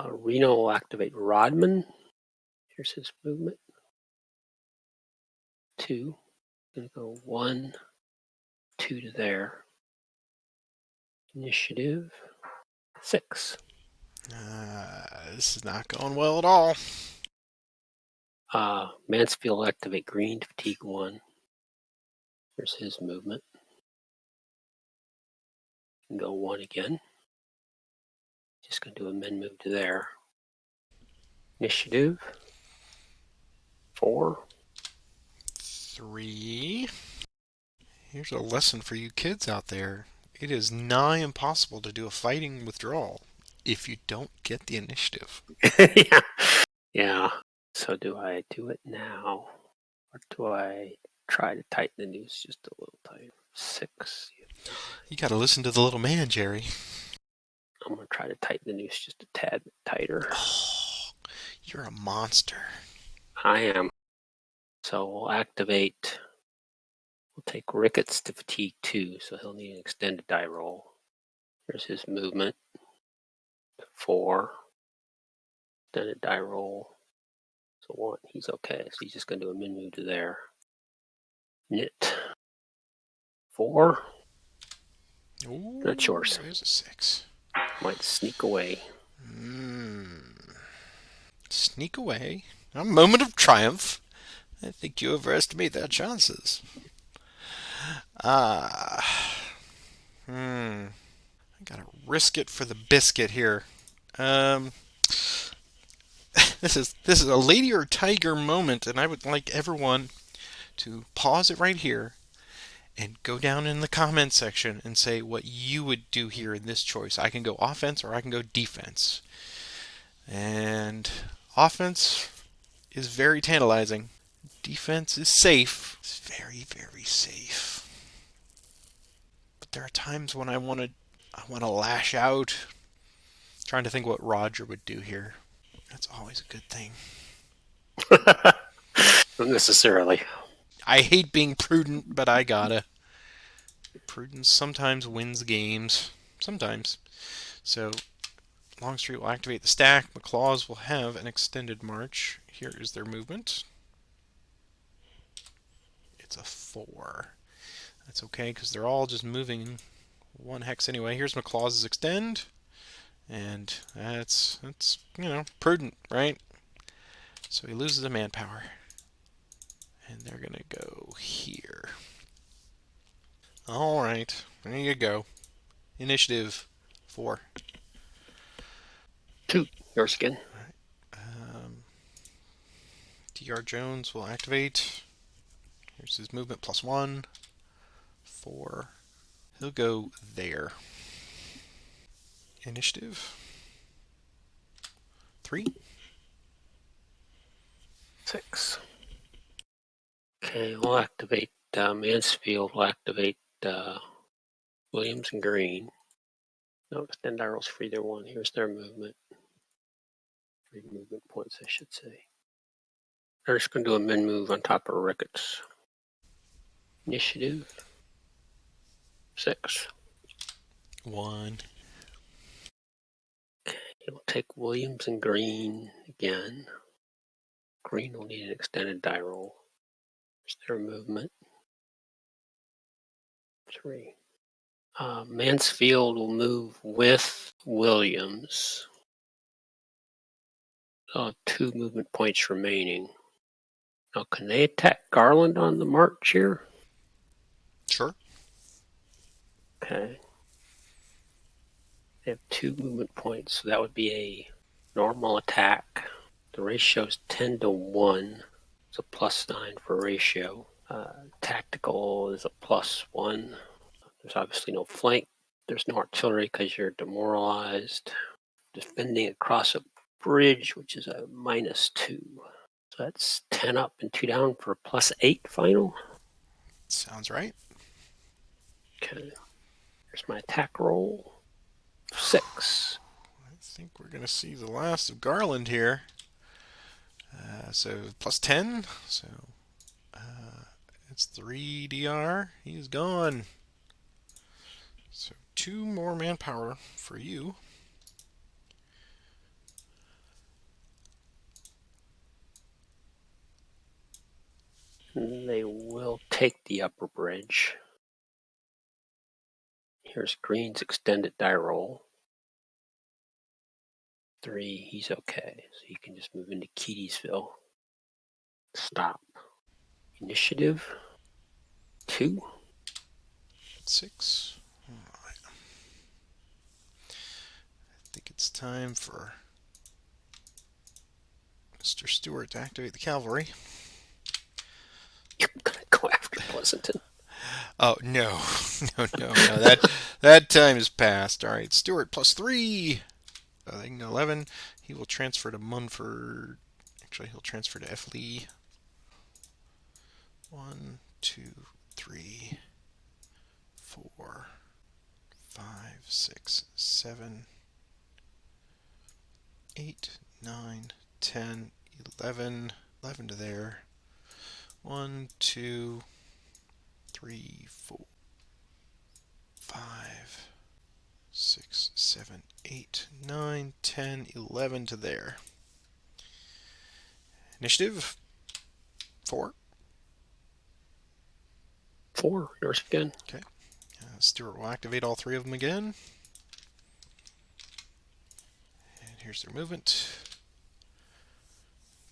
Reno will activate Rodman. Here's his movement. 2. Gonna go 1, 2 to there. Initiative 6. This is not going well at all. Mansfield will activate Green to fatigue 1. Here's his movement. And go 1 again. Just gonna do a men move to there. Initiative 4. 3. Here's a lesson for you kids out there. It is nigh impossible to do a fighting withdrawal if you don't get the initiative. Yeah. Yeah. So do I do it now? Or do I try to tighten the noose just a little tighter? 6. You got to listen to the little man, Jerry. I'm going to try to tighten the noose just a tad bit tighter. Oh, you're a monster. I am. So we'll activate. We'll take Ricketts to fatigue 2, so he'll need an extended die roll. Here's his movement. 4. Extended die roll. So 1. He's okay. So he's just going to do a min move to there. Knit. 4. Ooh, That's yours. there's a 6. Might sneak away. Sneak away. A moment of triumph. I think you overestimate their chances. I gotta risk it for the biscuit here. Um, this is a lady or tiger moment, and I would like everyone to pause it right here and go down in the comment section and say what you would do here in this choice. I can go offense or I can go defense. And offense is very tantalizing. Defense is safe. It's very, very safe. But there are times when I want to lash out. Trying to think what Roger would do here. That's always a good thing. Not necessarily. I hate being prudent, but I gotta. Prudence sometimes wins games. Sometimes. So Longstreet will activate the stack. McClaws will have an extended march. Here is their movement. It's a 4. That's okay because they're all just moving 1 hex anyway. Here's McClaws' extend. And that's prudent, right? So he loses a manpower. And they're going to go here. All right. There you go. Initiative 4. 2. Yours again. All right. TR Jones will activate. Here's his movement +1, 4. He'll go there. Initiative 3. 6. Okay, we'll activate Mansfield. We'll activate Williams and Green. No extend arrows for either one. Here's their movement. 3 movement points, I should say. They're just going to do a min move on top of Ricketts. Initiative 6. 1. Okay, we'll take Williams and Green again. Green will need an extended die roll. Here's their movement. 3. Mansfield will move with Williams. 2 movement points remaining. Now, can they attack Garland on the march here? Sure. Okay. They have 2 movement points, so that would be a normal attack. The ratio is 10 to 1. It's a +9 for ratio. Tactical is a +1. There's obviously no flank. There's no artillery because you're demoralized. Defending across a bridge, which is a -2. So that's 10 up and 2 down for a +8 final. Sounds right. Okay. Here's my attack roll. 6. I think we're going to see the last of Garland here. So +10. So it's 3 DR. He's gone. So 2 more manpower for you. They will take the upper bridge. Here's Green's extended die roll. 3, he's okay. So you can just move into Keedysville. Stop. Initiative 2. 6. All right. I think it's time for Mr. Stewart to activate the cavalry. You're gonna go after Pleasanton. Oh no, no. That time has passed. All right, Stewart +3. They can go 11. He will transfer to Munford. Actually, he'll transfer to F. Lee. 1, 2, 3, 4, 5, 6, 7, 8, 9, 10, 11. 11 to there. 1, 2, 3, 4, 5, 6, 7, 8, 9, 10, 11 to there. Initiative 4. 4, yours again. Okay. Stewart will activate all 3 of them again. And here's their movement.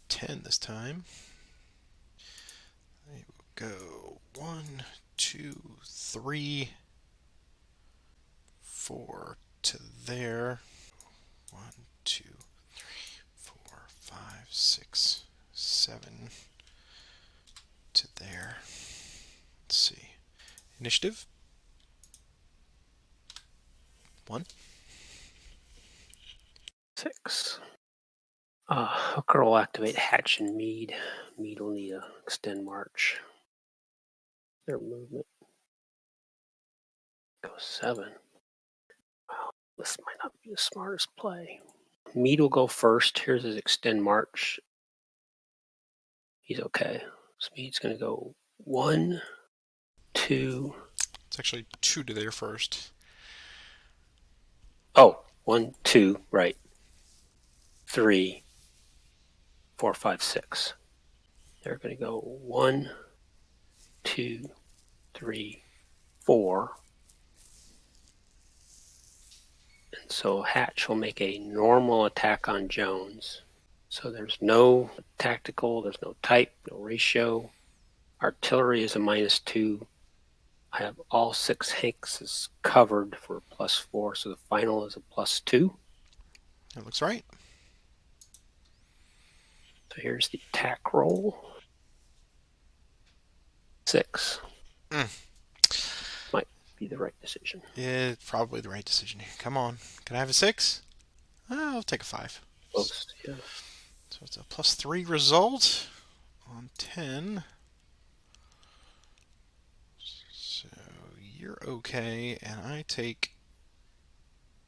10 this time. They will go 1, 2, 3, 4 to there. 1, 2, 3, 4, 5, 6, 7 to there. Let's see. Initiative 1. 6. Hooker will activate Hatch and Mead. Mead will need a extend march. Their movement. Go 7. Well, this might not be the smartest play. Mead will go first. Here's his extend march. He's okay. So Mead's going to go 1, 2. It's actually 2 to there first. Oh, 1, 2, right. 3, 4, 5, 6. They're going to go 1, 2, 3, 4. And so Hatch will make a normal attack on Jones. So there's no tactical, there's no type, no ratio. Artillery is a -2. I have all 6 Hankses covered for +4, so the final is a +2. That looks right. So here's the attack roll. 6. Might be the right decision. Yeah, probably the right decision here. Come on. Can I have a 6? I'll take a 5. Close, yeah. So it's a +3 result on 10. So you're okay, and I take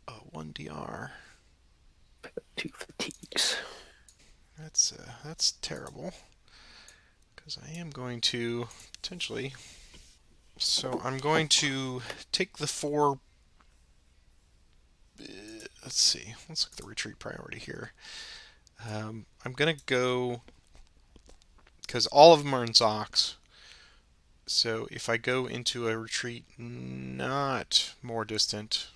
a 1 DR. 2 fatigues. That's terrible, because I am going to potentially. So I'm going to take the 4. Let's see. Let's look at the retreat priority here. I'm gonna go because all of them are in Zocs. So if I go into a retreat not more distant,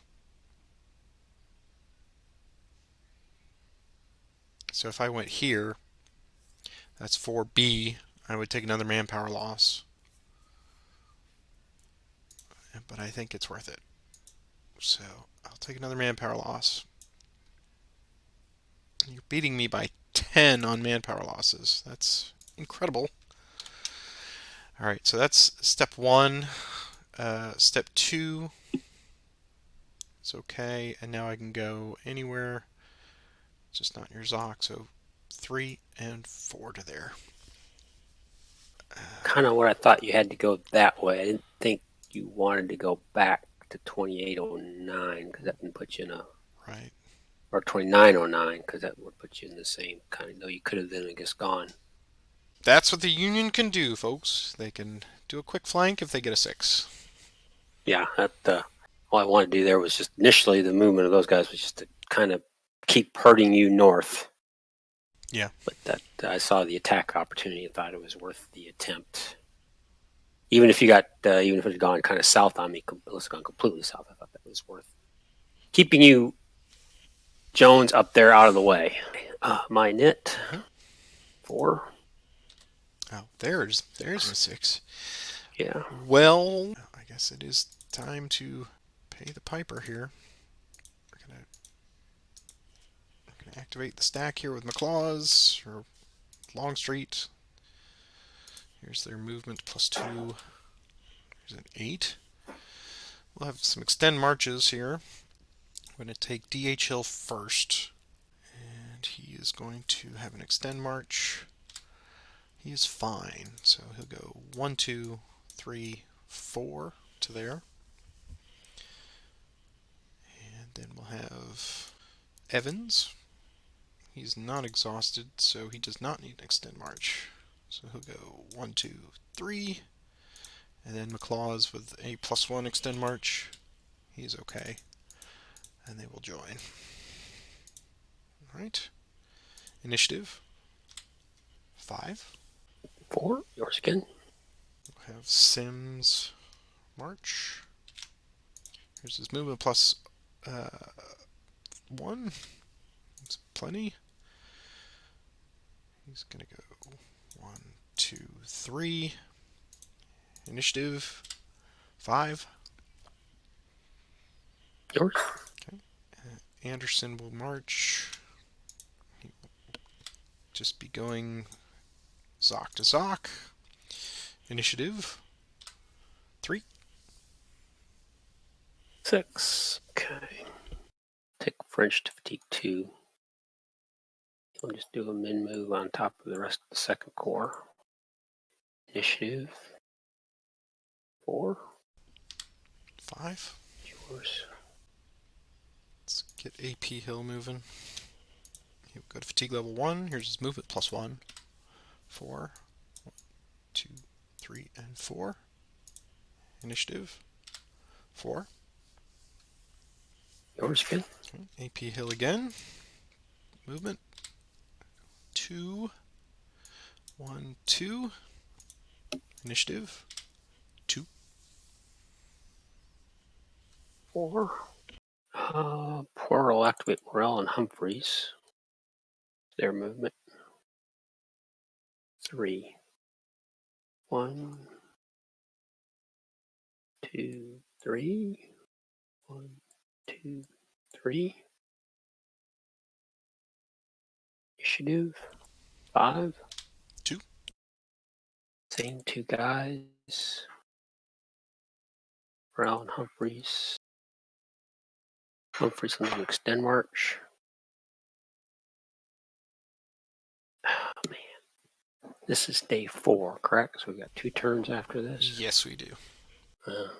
so if I went here, that's 4B. I would take another manpower loss, but I think it's worth it. So I'll take another manpower loss. You're beating me by 10 on manpower losses. That's incredible. All right, so that's step 1. Step 2, it's okay, and now I can go anywhere, just not near Zoc. So 3 and 4 to there. Kind of where I thought you had to go that way. I didn't think you wanted to go back to 2809 because that would put you in a Right. or 2909 because that would put you in the same kind of. Though you could have then I guess gone. That's what the Union can do, folks. They can do a quick flank if they get a 6. Yeah, all I wanted to do there was just initially the movement of those guys was just to kind of keep hurting you north. Yeah. But that I saw the attack opportunity and thought it was worth the attempt. Even if it had gone kind of south on me, unless it gone completely south, I thought that was worth keeping you, Jones, up there out of the way. My knit 4. Oh, there's a 6. Yeah. Well, I guess it is time to pay the piper here. We're gonna activate the stack here with McClaws or Longstreet. Here's their movement +2. Here's an 8. We'll have some extend marches here. I'm going to take DH Hill first, and he is going to have an extend march. He is fine, so he'll go 1, 2, 3, 4 to there. And then we'll have Evans. He's not exhausted, so he does not need an extend march. So he'll go 1, 2, 3. And then McClaws with a +1 extend march. He's okay. And they will join. Alright. Initiative 5. 4. Yours again. We'll have Sims march. Here's his movement +1. It's plenty. He's gonna go 1, 2, 3. Initiative 5. Yours. Okay. Anderson will march. He will just be going Zoc to Zoc. Initiative 3. 6. Okay. Take French to fatigue 2. He'll just do a min move on top of the rest of the second corps. Initiative 4. 5. Yours. Let's get AP Hill moving. He'll go to fatigue level 1. Here's his movement +1. 4. 1, 2, 3, and 4. Initiative 4. Yours again. Okay. AP Hill again. Movement 2. 1, 2. Initiative 2. 4. Poor will activate Morel and Humphreys. Their movement 3. 1, 2, 3. 1, 2, 3. Initiative 5. 2. Same 2 guys. Brown, Humphreys. Humphreys on the extend march. Oh, man. This is day 4, correct? So we got 2 turns after this. Yes, we do.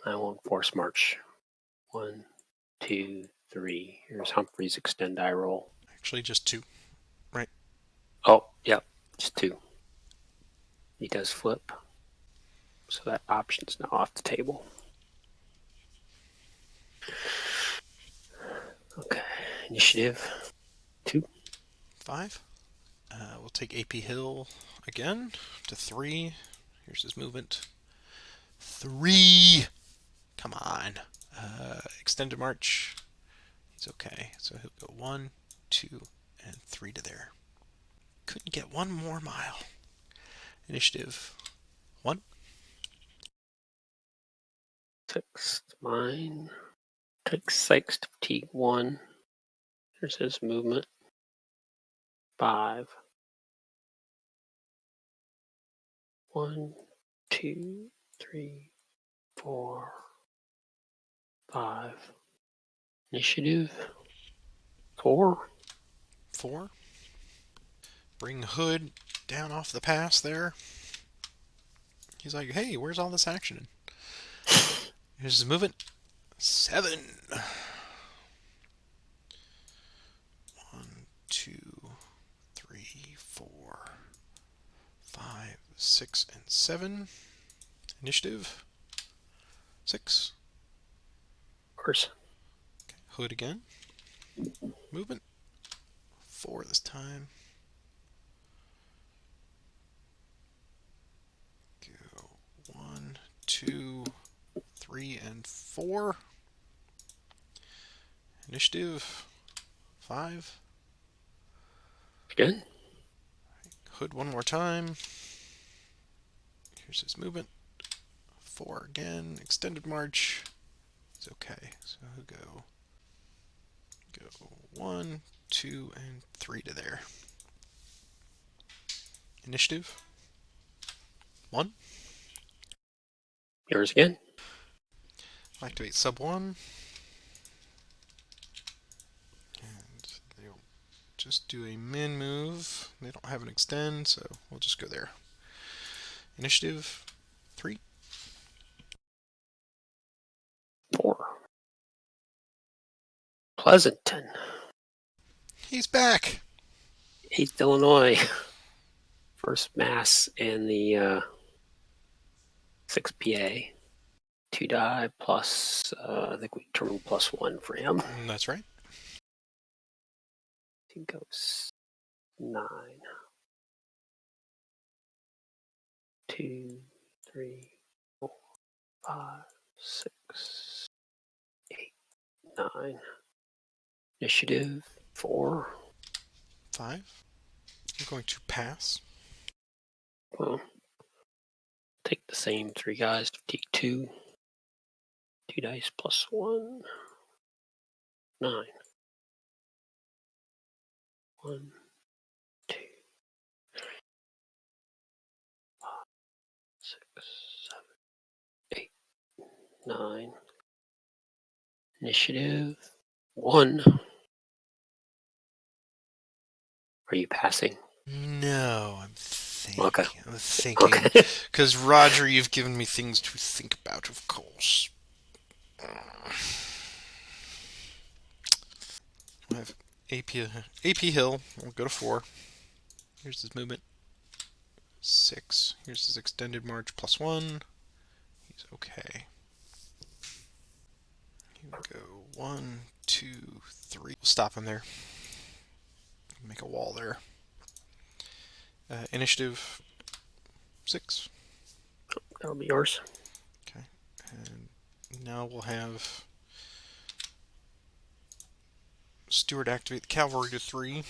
I won't force march. 1, 2, 3. Here's Humphreys extend die roll. Actually, just 2. Right. Oh, yep. Just 2. He does flip. So that option's now off the table. Okay. Initiative 2. 5. We'll take AP Hill again to 3. Here's his movement. 3. Come on. Extended march. He's okay. So he'll go 1, 2, and 3 to there. Couldn't get 1 more mile. Initiative 1. 6. Mine. Take 6 to fatigue 1. Here's his movement. 5. 1, 2, 3, 4, 5. Initiative 4. 4. Bring Hood down off the pass there. He's like, hey, where's all this action? Here's his movement. 7. 1, 2, 3, 4, 5, 6, and 7. Initiative 6. Of course. Okay. Hood again. Movement 4 this time. Go 1, 2, 3, and 4. Initiative 5. Good. Hood one more time. Here's his movement. 4 again. Extended march. It's okay. So he'll go 1, 2, and 3 to there. Initiative 1. Yours again. Activate sub 1. And they'll just do a min move. They don't have an extend, so we'll just go there. Initiative 3. 4. Pleasanton. He's back. 8th Illinois. First Mass and the 6 PA. 2 die plus, I think we determined +1 for him. That's right. He goes 9. 2, 3, 4, 5, 6, 8, 9. Initiative 4. 5. I'm going to pass. Well, take the same 3 guys to fatigue 2. 2 dice +1. 9. 1, 2, 5, 6, 7, 8, 9. Initiative 1. Are you passing? No, I'm thinking. Okay. I'm thinking. Okay. Because, Roger, you've given me things to think about, of course. I have AP Hill. We'll go to 4. Here's his movement. 6. Here's his extended march +1. He's okay. Here we go. 1, 2, 3. We'll stop him there. Make a wall there. Initiative 6. That'll be yours. Okay. And now we'll have Stewart activate the cavalry to 3.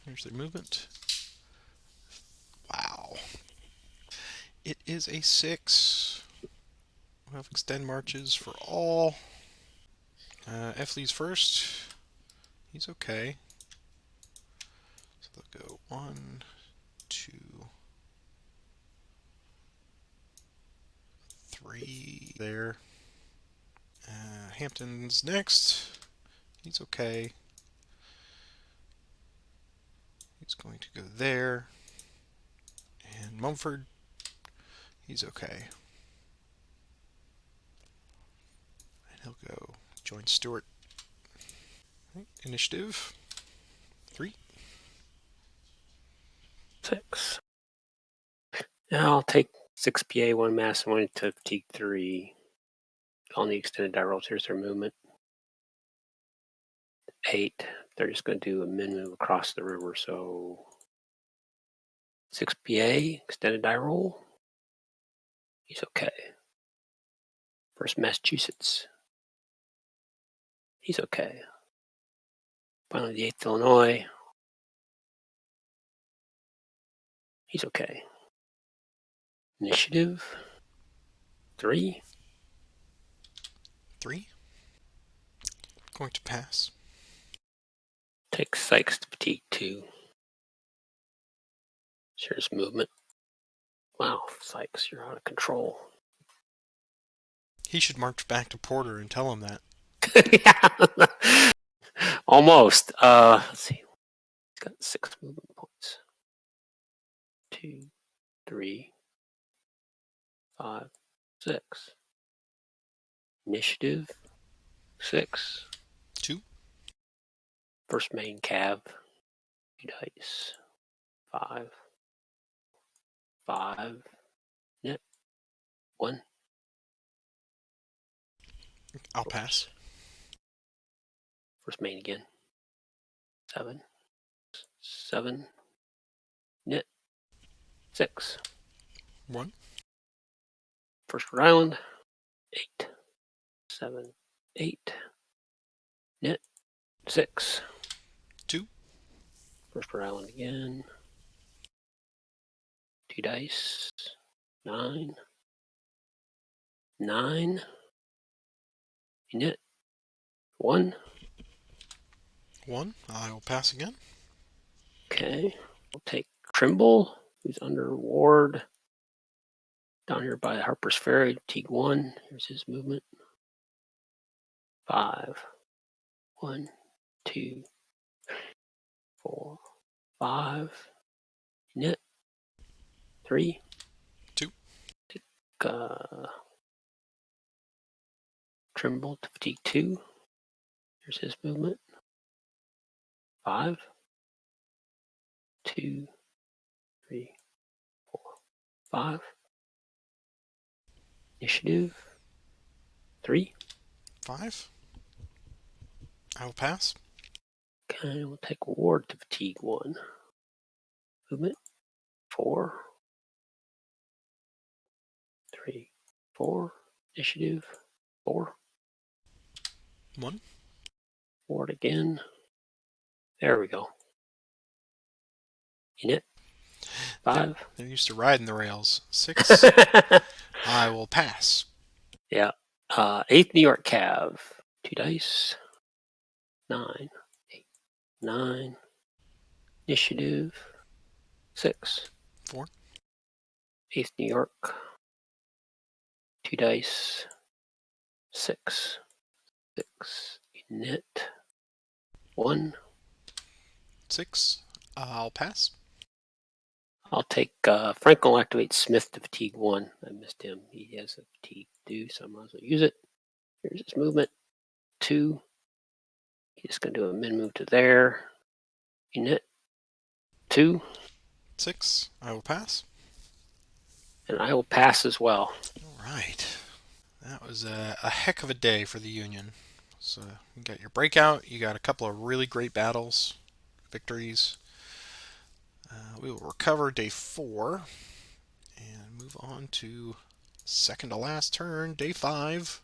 Here's their movement. Wow. It is a 6. We'll have extend marches for all. F leads first. He's okay. So they'll go 1, 2, 3 there. Hampton's next. He's okay. He's going to go there. And Mumford, he's okay. And he'll go join Stewart. Initiative 3. 6. Now I'll take 6 PA, 1 mass, and 1 to fatigue 3. On the extended die rolls, here's their movement. 8. They're just going to do a min move across the river, so 6 PA, extended die roll. He's okay. First Massachusetts. He's okay. Finally, the 8th Illinois. He's okay. Initiative 3. 3. Going to pass. Take Sykes to fatigue 2. Here's movement. Wow, Sykes, you're out of control. He should march back to Porter and tell him that. Yeah. Almost. Let's see. He's got 6 movement points. 2, 3, 5, 6. Initiative 6. 2. First main cav. 2 dice. 5. 5. Net. 1. I'll pass. First main again. 7. 7. Net. 6. 1. First Rhode Island. 8. 7. 8. Net. 6. 2. First Rhode Island again. 2 dice. 9. 9. Net. 1. 1. I will pass again. Okay. We'll take Trimble, who's under ward. Down here by Harper's Ferry, Teague 1. Here's his movement. 5. 1, 2, 4, 5. Net. 3. 2. Take, Trimble to fatigue 2. Here's his movement. 5. 2, 3, 4, 5. Initiative 3. 5. I will pass. Okay, we'll take ward to fatigue 1. Movement 4. 3, 4. Initiative 4. 1. Ward again. There we go. Unit 5. They're used to riding the rails. 6. I will pass. Yeah. 8th New York Cav. 2 dice. 9. 8. 9. Initiative 6. 4. 8th New York. 2 dice. 6. 6. Unit 1. 6. I'll pass. I'll take Franklin will activate Smith to fatigue 1. I missed him. He has a fatigue due, so I might as well use it. Here's his movement. 2. He's just going to do a min move to there. Unit 2. 6. I will pass. And I will pass as well. All right. That was a heck of a day for the Union. So you got your breakout. You got a couple of really great battles, victories. We will recover day 4 and move on to second to last turn, day 5.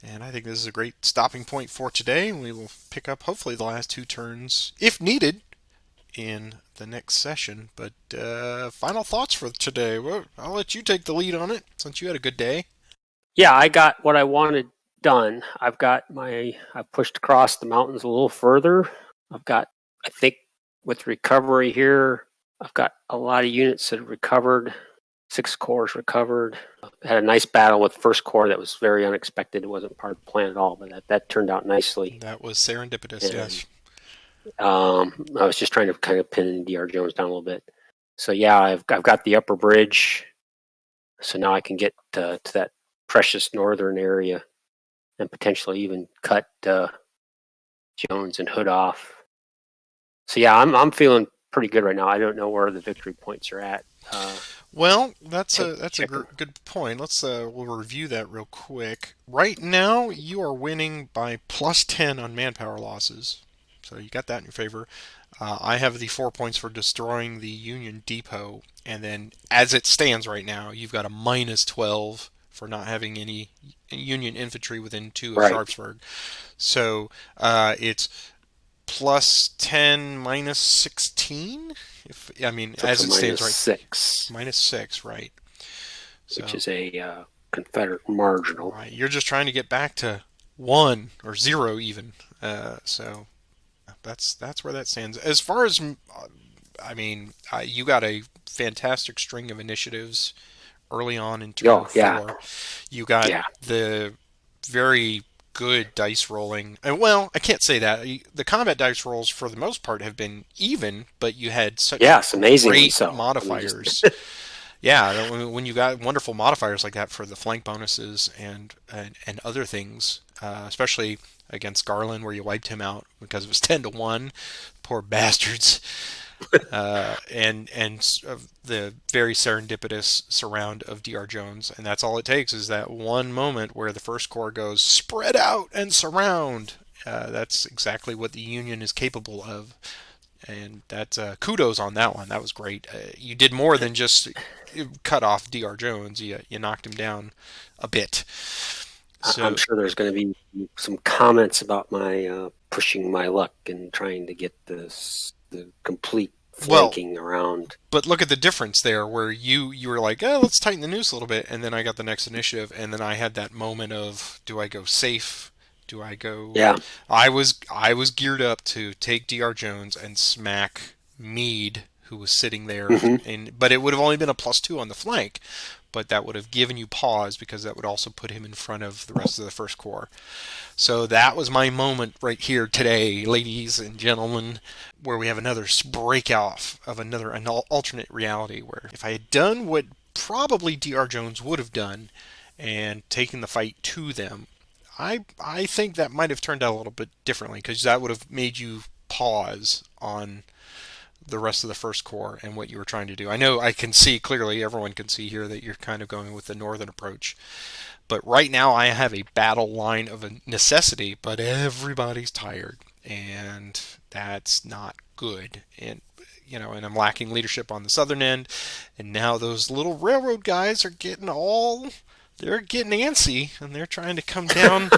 And I think this is a great stopping point for today. We will pick up hopefully the last 2 turns, if needed, in the next session. But final thoughts for today. Well, I'll let you take the lead on it since you had a good day. Yeah, I got what I wanted done. I pushed across the mountains a little further. I've got, I think, with recovery here, I've got a lot of units that have recovered. 6 cores recovered. Had a nice battle with first core that was very unexpected. It wasn't part of the plan at all, but that turned out nicely. That was serendipitous, And yes. I was just trying to kind of pin DR Jones down a little bit. So yeah, I've got the upper bridge. So now I can get to that precious northern area and potentially even cut Jones and Hood off. So yeah, I'm feeling pretty good right now. I don't know where the victory points are at. Well, that's a Check them. good point. We'll review that real quick. Right now, you are winning by +10 on manpower losses, so you got that in your favor. I have the 4 points for destroying the Union depot, and then as it stands right now, you've got a -12 for not having any Union infantry within 2 of Right. Sharpsburg. So it's +10, -16. If I mean, So it's as a it stands right, -6, -6, right? which So, is a Confederate marginal. right, you're just trying to get back to 1 or 0 even. So that's where that stands. As far as I mean, you got a fantastic string of initiatives early on in turn Oh yeah, 4. You got yeah, the very good dice rolling. And well, I can't say that. The combat dice rolls for the most part have been even, but you had such yes, amazingly great so. I mean, just modifiers. Yeah, when you got wonderful modifiers like that for the flank bonuses and other things, especially against Garland where you wiped him out because it was 10-1. Poor bastards. And the very serendipitous surround of Dr. Jones, and that's all it takes is that one moment where the first corps goes spread out and surround. That's exactly what the Union is capable of, and that's kudos on that one. That was great. You did more than just cut off Dr. Jones. You knocked him down a bit. I'm So sure there's going to be some comments about my pushing my luck and trying to get the complete well, flanking around. but look at the difference there, where you were like, oh, let's tighten the noose a little bit, and then I got the next initiative, and then I had that moment of, do I go safe? Do I go? Yeah. I was geared up to take Dr. Jones and smack Meade, who was sitting there, Hmm. and but it would have only been a +2 on the flank, but that would have given you pause because that would also put him in front of the rest of the first corps. So that was my moment right here today, ladies and gentlemen, where we have another breakout of an alternate reality where if I had done what probably Dr. Jones would have done and taken the fight to them, I think that might have turned out a little bit differently because that would have made you pause on the rest of the first corps and what you were trying to do. I know I can see clearly, everyone can see here that you're kind of going with the northern approach. But right now, I have a battle line of a necessity, but everybody's tired, and that's not good. And I'm lacking leadership on the southern end, and now those little railroad guys are they're getting antsy, and they're trying to come down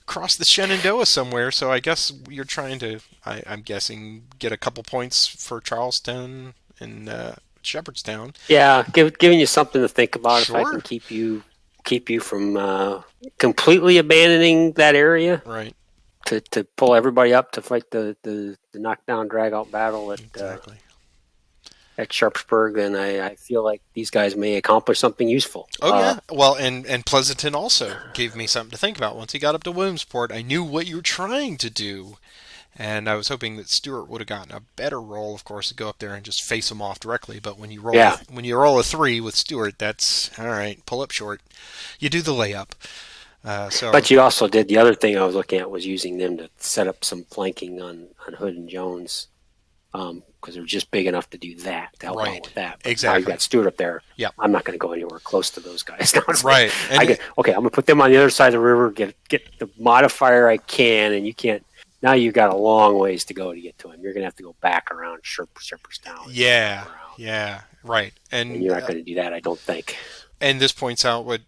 across the Shenandoah somewhere. So I guess you're trying to, I'm guessing, get a couple points for Charleston and Shepherdstown. Yeah, giving you something to think about. If I can Sure. keep you from completely abandoning that area Right. to pull everybody up to fight the knockdown drag out battle Exactly. at Sharpsburg, then I feel like these guys may accomplish something useful. Oh yeah. Well, and Pleasanton also gave me something to think about. Once he got up to Williamsport, I knew what you were trying to do, and I was hoping that Stewart would have gotten a better roll, of course, to go up there and just face him off directly. But Yeah, when you roll a 3 with Stewart, that's all right. Pull up short. You do the layup. So but you also did the other thing I was looking at was using them to set up some flanking on Hood and Jones because they're just big enough to do that to help out right, with that. But now you've exactly. got Stewart up there. Yep. I'm not going to go anywhere close to those guys. Now it's like Right, and okay. I'm going to put them on the other side of the river, get the modifier I can, and you can't. Now you've got a long ways to go to get to him. You're going to have to go back around Shepherdstown and yeah, wrap around, yeah, right, and you're not going to do that, I don't think. and this points out what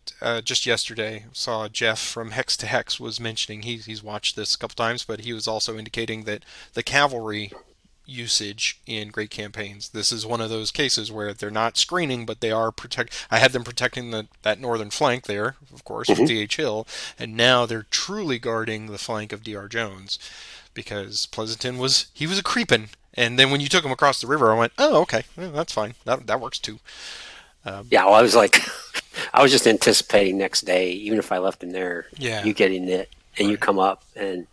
just yesterday saw Jeff from Hex to Hex was mentioning. He's watched this a couple times, but he was also indicating that the cavalry usage in great campaigns. This is one of those cases where they're not screening, but they are protect. I had them protecting that northern flank there, of course, with Hmm. D.H. Hill, and now they're truly guarding the flank of D.R. Jones because Pleasanton was a creeping. And then when you took him across the river, I went, oh, okay, well, that's fine. That works too. Yeah, well, I was like, I was just anticipating next day, even if I left him there, Yeah. you getting it, and you Right. come up, and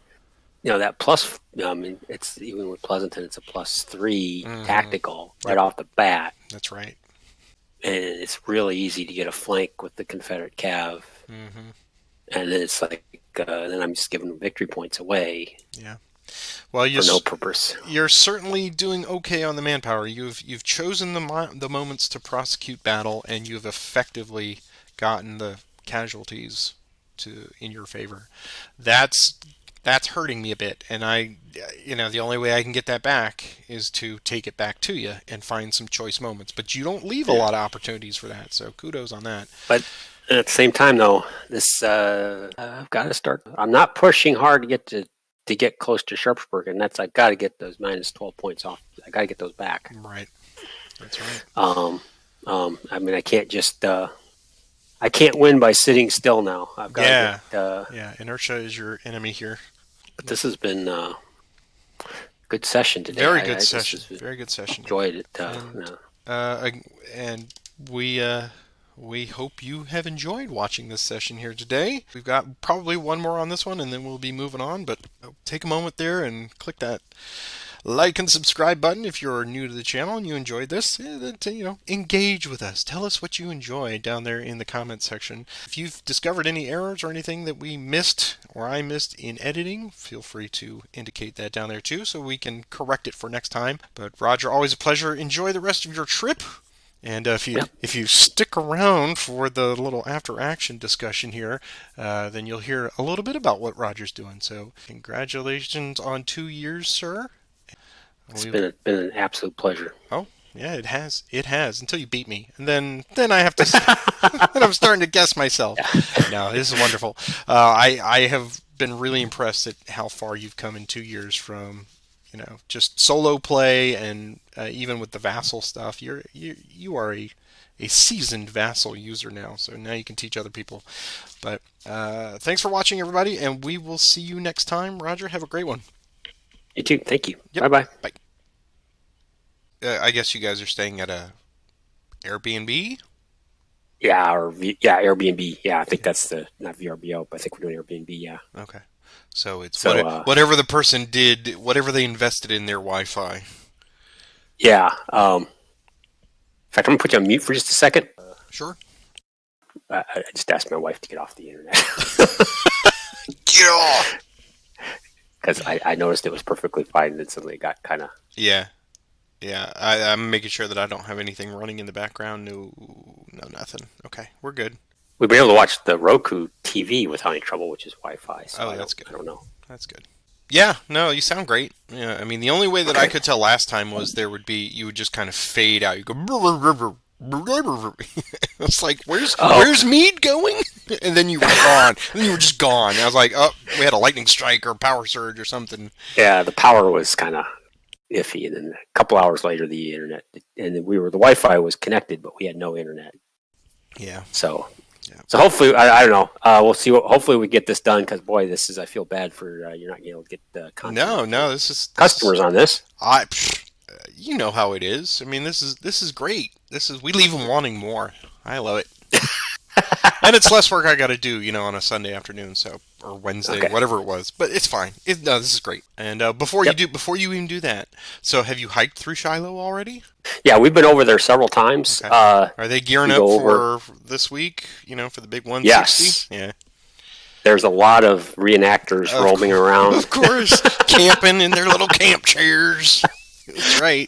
that plus. I mean, it's even with Pleasanton, it's a +3 tactical right off the bat, That's right. and it's really easy to get a flank with the Confederate Cav, Mm-hmm. and then it's like, then I'm just giving victory points away. Yeah. Well, for no purpose. You're certainly doing okay on the manpower. You've chosen the moments to prosecute battle, and you've effectively gotten the casualties in your favor. That's hurting me a bit, and the only way I can get that back is to take it back to you and find some choice moments. But you don't leave a lot of opportunities for that, so kudos on that. But at the same time, though, this I've got to start. I'm not pushing hard to get close to Sharpsburg, and I've got to get those -12 points off. I got to get those back. Right. That's right. I mean, I can't just. I can't win by sitting still now. I've got Yeah. to get. Yeah. Inertia is your enemy here. But this has been a good session today. Very good session. Very good session. Enjoyed it. And we hope you have enjoyed watching this session here today. We've got probably one more on this one, and then we'll be moving on. But take a moment there and click that like and subscribe button if you're new to the channel and you enjoyed this. Engage with us. Tell us what you enjoyed down there in the comments section. If you've discovered any errors or anything that we missed or I missed in editing, feel free to indicate that down there too, so we can correct it for next time. But Roger, always a pleasure. Enjoy the rest of your trip. And if you stick around for the little after action discussion here, then you'll hear a little bit about what Roger's doing. So congratulations on 2 years, sir. It's been an absolute pleasure. Oh, yeah, it has. It has, until you beat me. And then I have to then I'm starting to guess myself. No, this is wonderful. I have been really impressed at how far you've come in 2 years from just solo play, and even with the Vassal stuff, you are a seasoned Vassal user now, so now you can teach other people. But thanks for watching, everybody, and we will see you next time. Roger, have a great one. You too. Thank you. Yep. Bye. Bye. I guess you guys are staying at a Airbnb? Yeah, Airbnb. Yeah, I think that's not VRBO, but I think we're doing Airbnb, yeah. Okay. So it's whatever the person did, whatever they invested in their Wi-Fi. Yeah. In fact, I'm going to put you on mute for just a second. Sure. I just asked my wife to get off the internet. Get off! Because I noticed it was perfectly fine, and then suddenly it got kind of... Yeah. Yeah, I'm making sure that I don't have anything running in the background. No, nothing. Okay, we're good. We've been able to watch the Roku TV without any trouble, which is Wi-Fi. So that's good. I don't know. That's good. Yeah, no, you sound great. Yeah, I mean, the only way that I could tell last time was you would just kind of fade out. You go... It's like, where's Mead going? And then you were gone. And then you were just gone. And I was like, oh, we had a lightning strike or power surge or something. Yeah, the power was kind of iffy, and then a couple hours later, the internet, and the Wi-Fi was connected, but we had no internet. Yeah. So hopefully, I don't know. We'll see. Hopefully, we get this done, because boy, I feel bad for you're not able to get the content. No, this is customers on this. You know how it is. I mean, this is great. We leave them wanting more. I love it. And it's less work I got to do, on a Sunday afternoon, or Wednesday, whatever it was. But it's fine. No, this is great. And before you even do that, so have you hiked through Shiloh already? Yeah, we've been over there several times. Okay. Are they gearing up for this week? For the big 160? Yes. Yeah. There's a lot of reenactors roaming around. Of course, camping in their little camp chairs. That's right.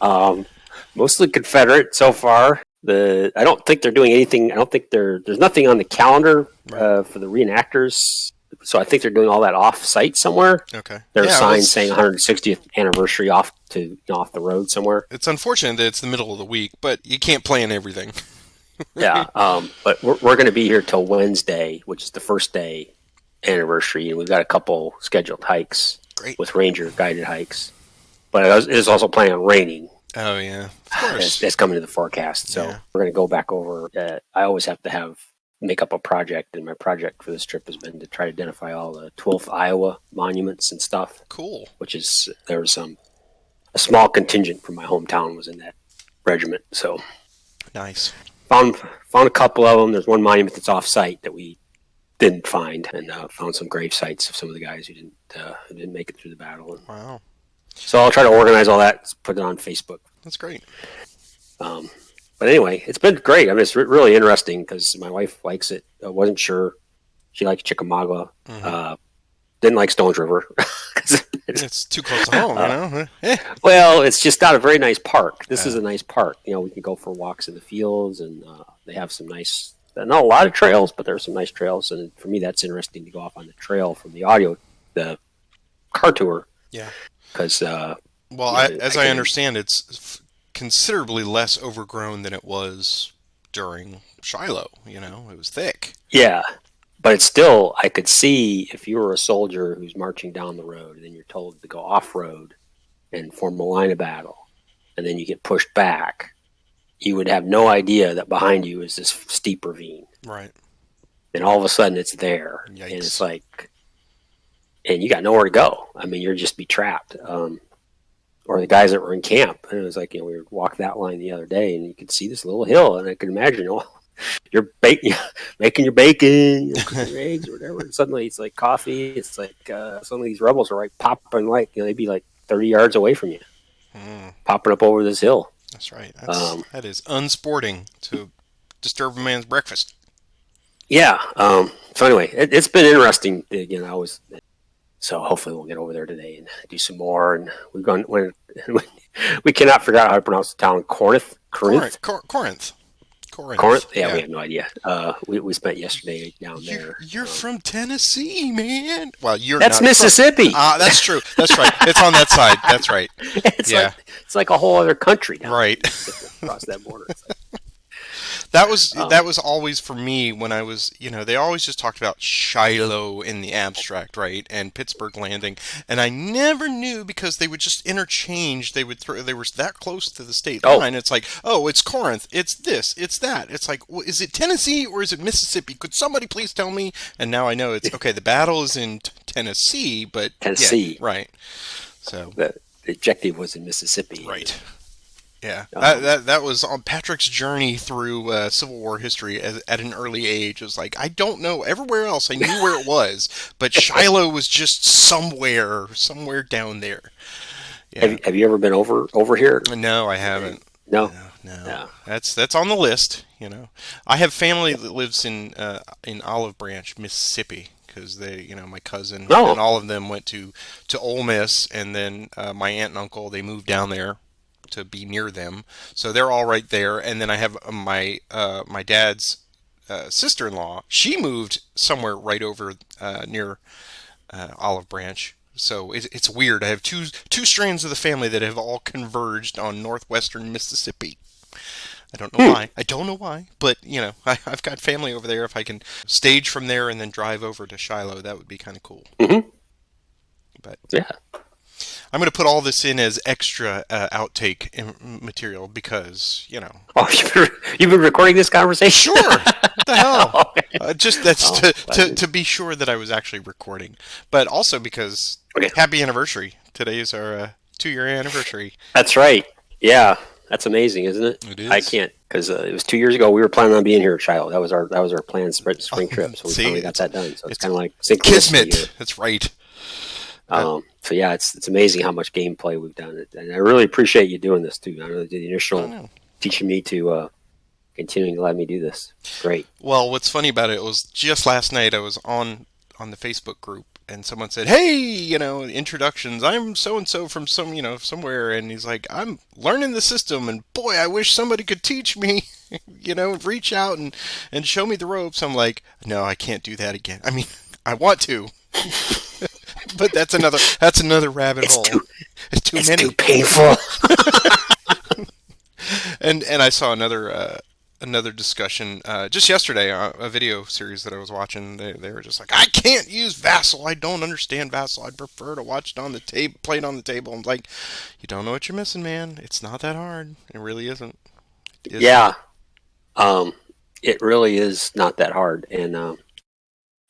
Mostly Confederate so far. I don't think they're doing anything. I don't think there's nothing on the calendar for the reenactors. So I think they're doing all that off-site somewhere. Okay. There's signs saying 160th anniversary off the road somewhere. It's unfortunate that it's the middle of the week, but you can't plan everything. Yeah. But we're going to be here till Wednesday, which is the first day anniversary, and we've got a couple scheduled hikes. Great. With ranger guided hikes. But it is also planning on raining. Oh, yeah. Of course. That's coming to the forecast. So we're going to go back over. I always have to have make up a project, and my project for this trip has been to try to identify all the 12th Iowa monuments and stuff. Cool. Which is there was a small contingent from my hometown was in that regiment, so nice. Found a couple of them. There's one monument that's off site that we didn't find, and found some grave sites of some of the guys who didn't make it through the battle. And wow. So I'll try to organize all that, put it on Facebook. That's great. But anyway, it's been great. I mean, it's really interesting because my wife likes it. I wasn't sure. She likes Chickamauga. Mm-hmm. Didn't like Stones River. It's too close to home, you know? Well, it's just not a very nice park. This is a nice park. You know, we can go for walks in the fields, and they have some nice, not a lot of trails, but there are some nice trails. And for me, that's interesting to go off on the trail from the car tour. Yeah. Because, as I understand, it's considerably less overgrown than it was during Shiloh. You know, it was thick. Yeah. But it's still, I could see if you were a soldier who's marching down the road and then you're told to go off-road and form a line of battle, and then you get pushed back, you would have no idea that behind you is this steep ravine. Right. And all of a sudden it's there. Yikes. And it's like, and you got nowhere to go. I mean, you're just be trapped. Or the guys that were in camp, and it was like, you know, we walked that line the other day and you could see this little hill, and I could imagine, you're making your bacon, cooking your eggs or whatever. And suddenly it's like coffee. It's like some of these rebels are right popping, like, you know, they'd be like 30 yards away from you, popping up over this hill. That's right. That is unsporting to disturb a man's breakfast. Yeah. So anyway, it's been interesting. Again, so hopefully we'll get over there today and do some more. And we cannot figure out how to pronounce the town. Corinth. Corinth? Yeah, we have no idea. We spent yesterday down there. You're from Tennessee, man. Well, that's Mississippi. That's true. That's right. It's on that side. That's right. It's like a whole other country now. Right. Across that border. That was always for me when I was, you know, they always just talked about Shiloh in the abstract, right, and Pittsburgh Landing, and I never knew because they would just interchange. They were that close to the state line. It's like, oh, it's Corinth, it's this, it's that. It's like, well, is it Tennessee or is it Mississippi? Could somebody please tell me? And now I know it's okay. The battle is in Tennessee, but Tennessee, yeah, right? So the objective was in Mississippi, right? Yeah, that was on Patrick's journey through Civil War history at an early age. It was like, I don't know. Everywhere else, I knew where it was, but Shiloh was just somewhere down there. Yeah. Have you ever been over here? No, I haven't. No. That's on the list. You know, I have family that lives in Olive Branch, Mississippi, because they, you know, my cousin and all of them went to Ole Miss, and then my aunt and uncle, they moved down there to be near them, so they're all right there. And then I have my dad's sister-in-law. She moved somewhere right over near Olive Branch. So it's weird. I have two strands of the family that have all converged on northwestern Mississippi. I don't know why. I don't know why, but you know, I've got family over there. If I can stage from there and then drive over to Shiloh, that would be kind of cool. Mm-hmm. But yeah. I'm going to put all this in as extra outtake material because, you know. Oh, you've been recording this conversation? Sure. What the hell? Just to be sure that I was actually recording. But also because happy anniversary. Today is our 2-year anniversary. That's right. Yeah. That's amazing, isn't it? It is. I can't, because it was 2 years ago. We were planning on being here at Shiloh. That was our planned spring trip. So we finally got that done. So it's kind of like Kismet. That's right. So yeah, it's amazing how much gameplay we've done, and I really appreciate you doing this too. I know the initial teaching me to continuing to let me do this. Great. Well, what's funny about it was just last night I was on the Facebook group, and someone said, "Hey, you know, introductions. I'm so and so from somewhere," and he's like, "I'm learning the system, and boy, I wish somebody could teach me." You know, reach out and show me the ropes. I'm like, no, I can't do that again. I mean, I want to. But that's another rabbit hole. It's too many. Too painful. and I saw another discussion just yesterday, a video series that I was watching. They were just like, I can't use Vassal. I don't understand Vassal. I'd prefer to watch it on the table, play it on the table. I'm like, you don't know what you're missing, man. It's not that hard. It really isn't. Yeah. It really is not that hard, and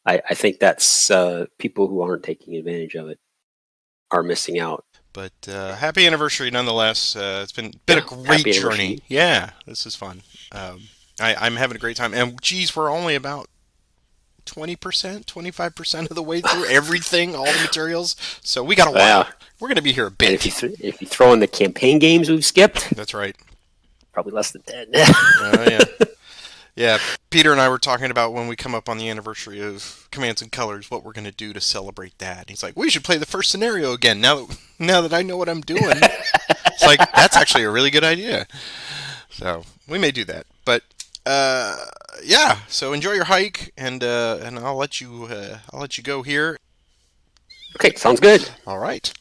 I think that's people who aren't taking advantage of it are missing out. But happy anniversary nonetheless. It's been a Yeah, great happy journey. anniversary. Yeah, this is fun. I'm having a great time. And geez, we're only about 20%, 25% of the way through everything, all the materials. So we got a Wow. while. We're going to be here a And bit. if you throw in the campaign games we've skipped, That's right. probably less than 10. Yeah. Yeah, Peter and I were talking about when we come up on the anniversary of Commands and Colors, what we're going to do to celebrate that. He's like, "We should play the first scenario again now that I know what I'm doing." It's like that's actually a really good idea. So we may do that. But yeah, so enjoy your hike, and I'll let you go here. Okay, sounds good. All right.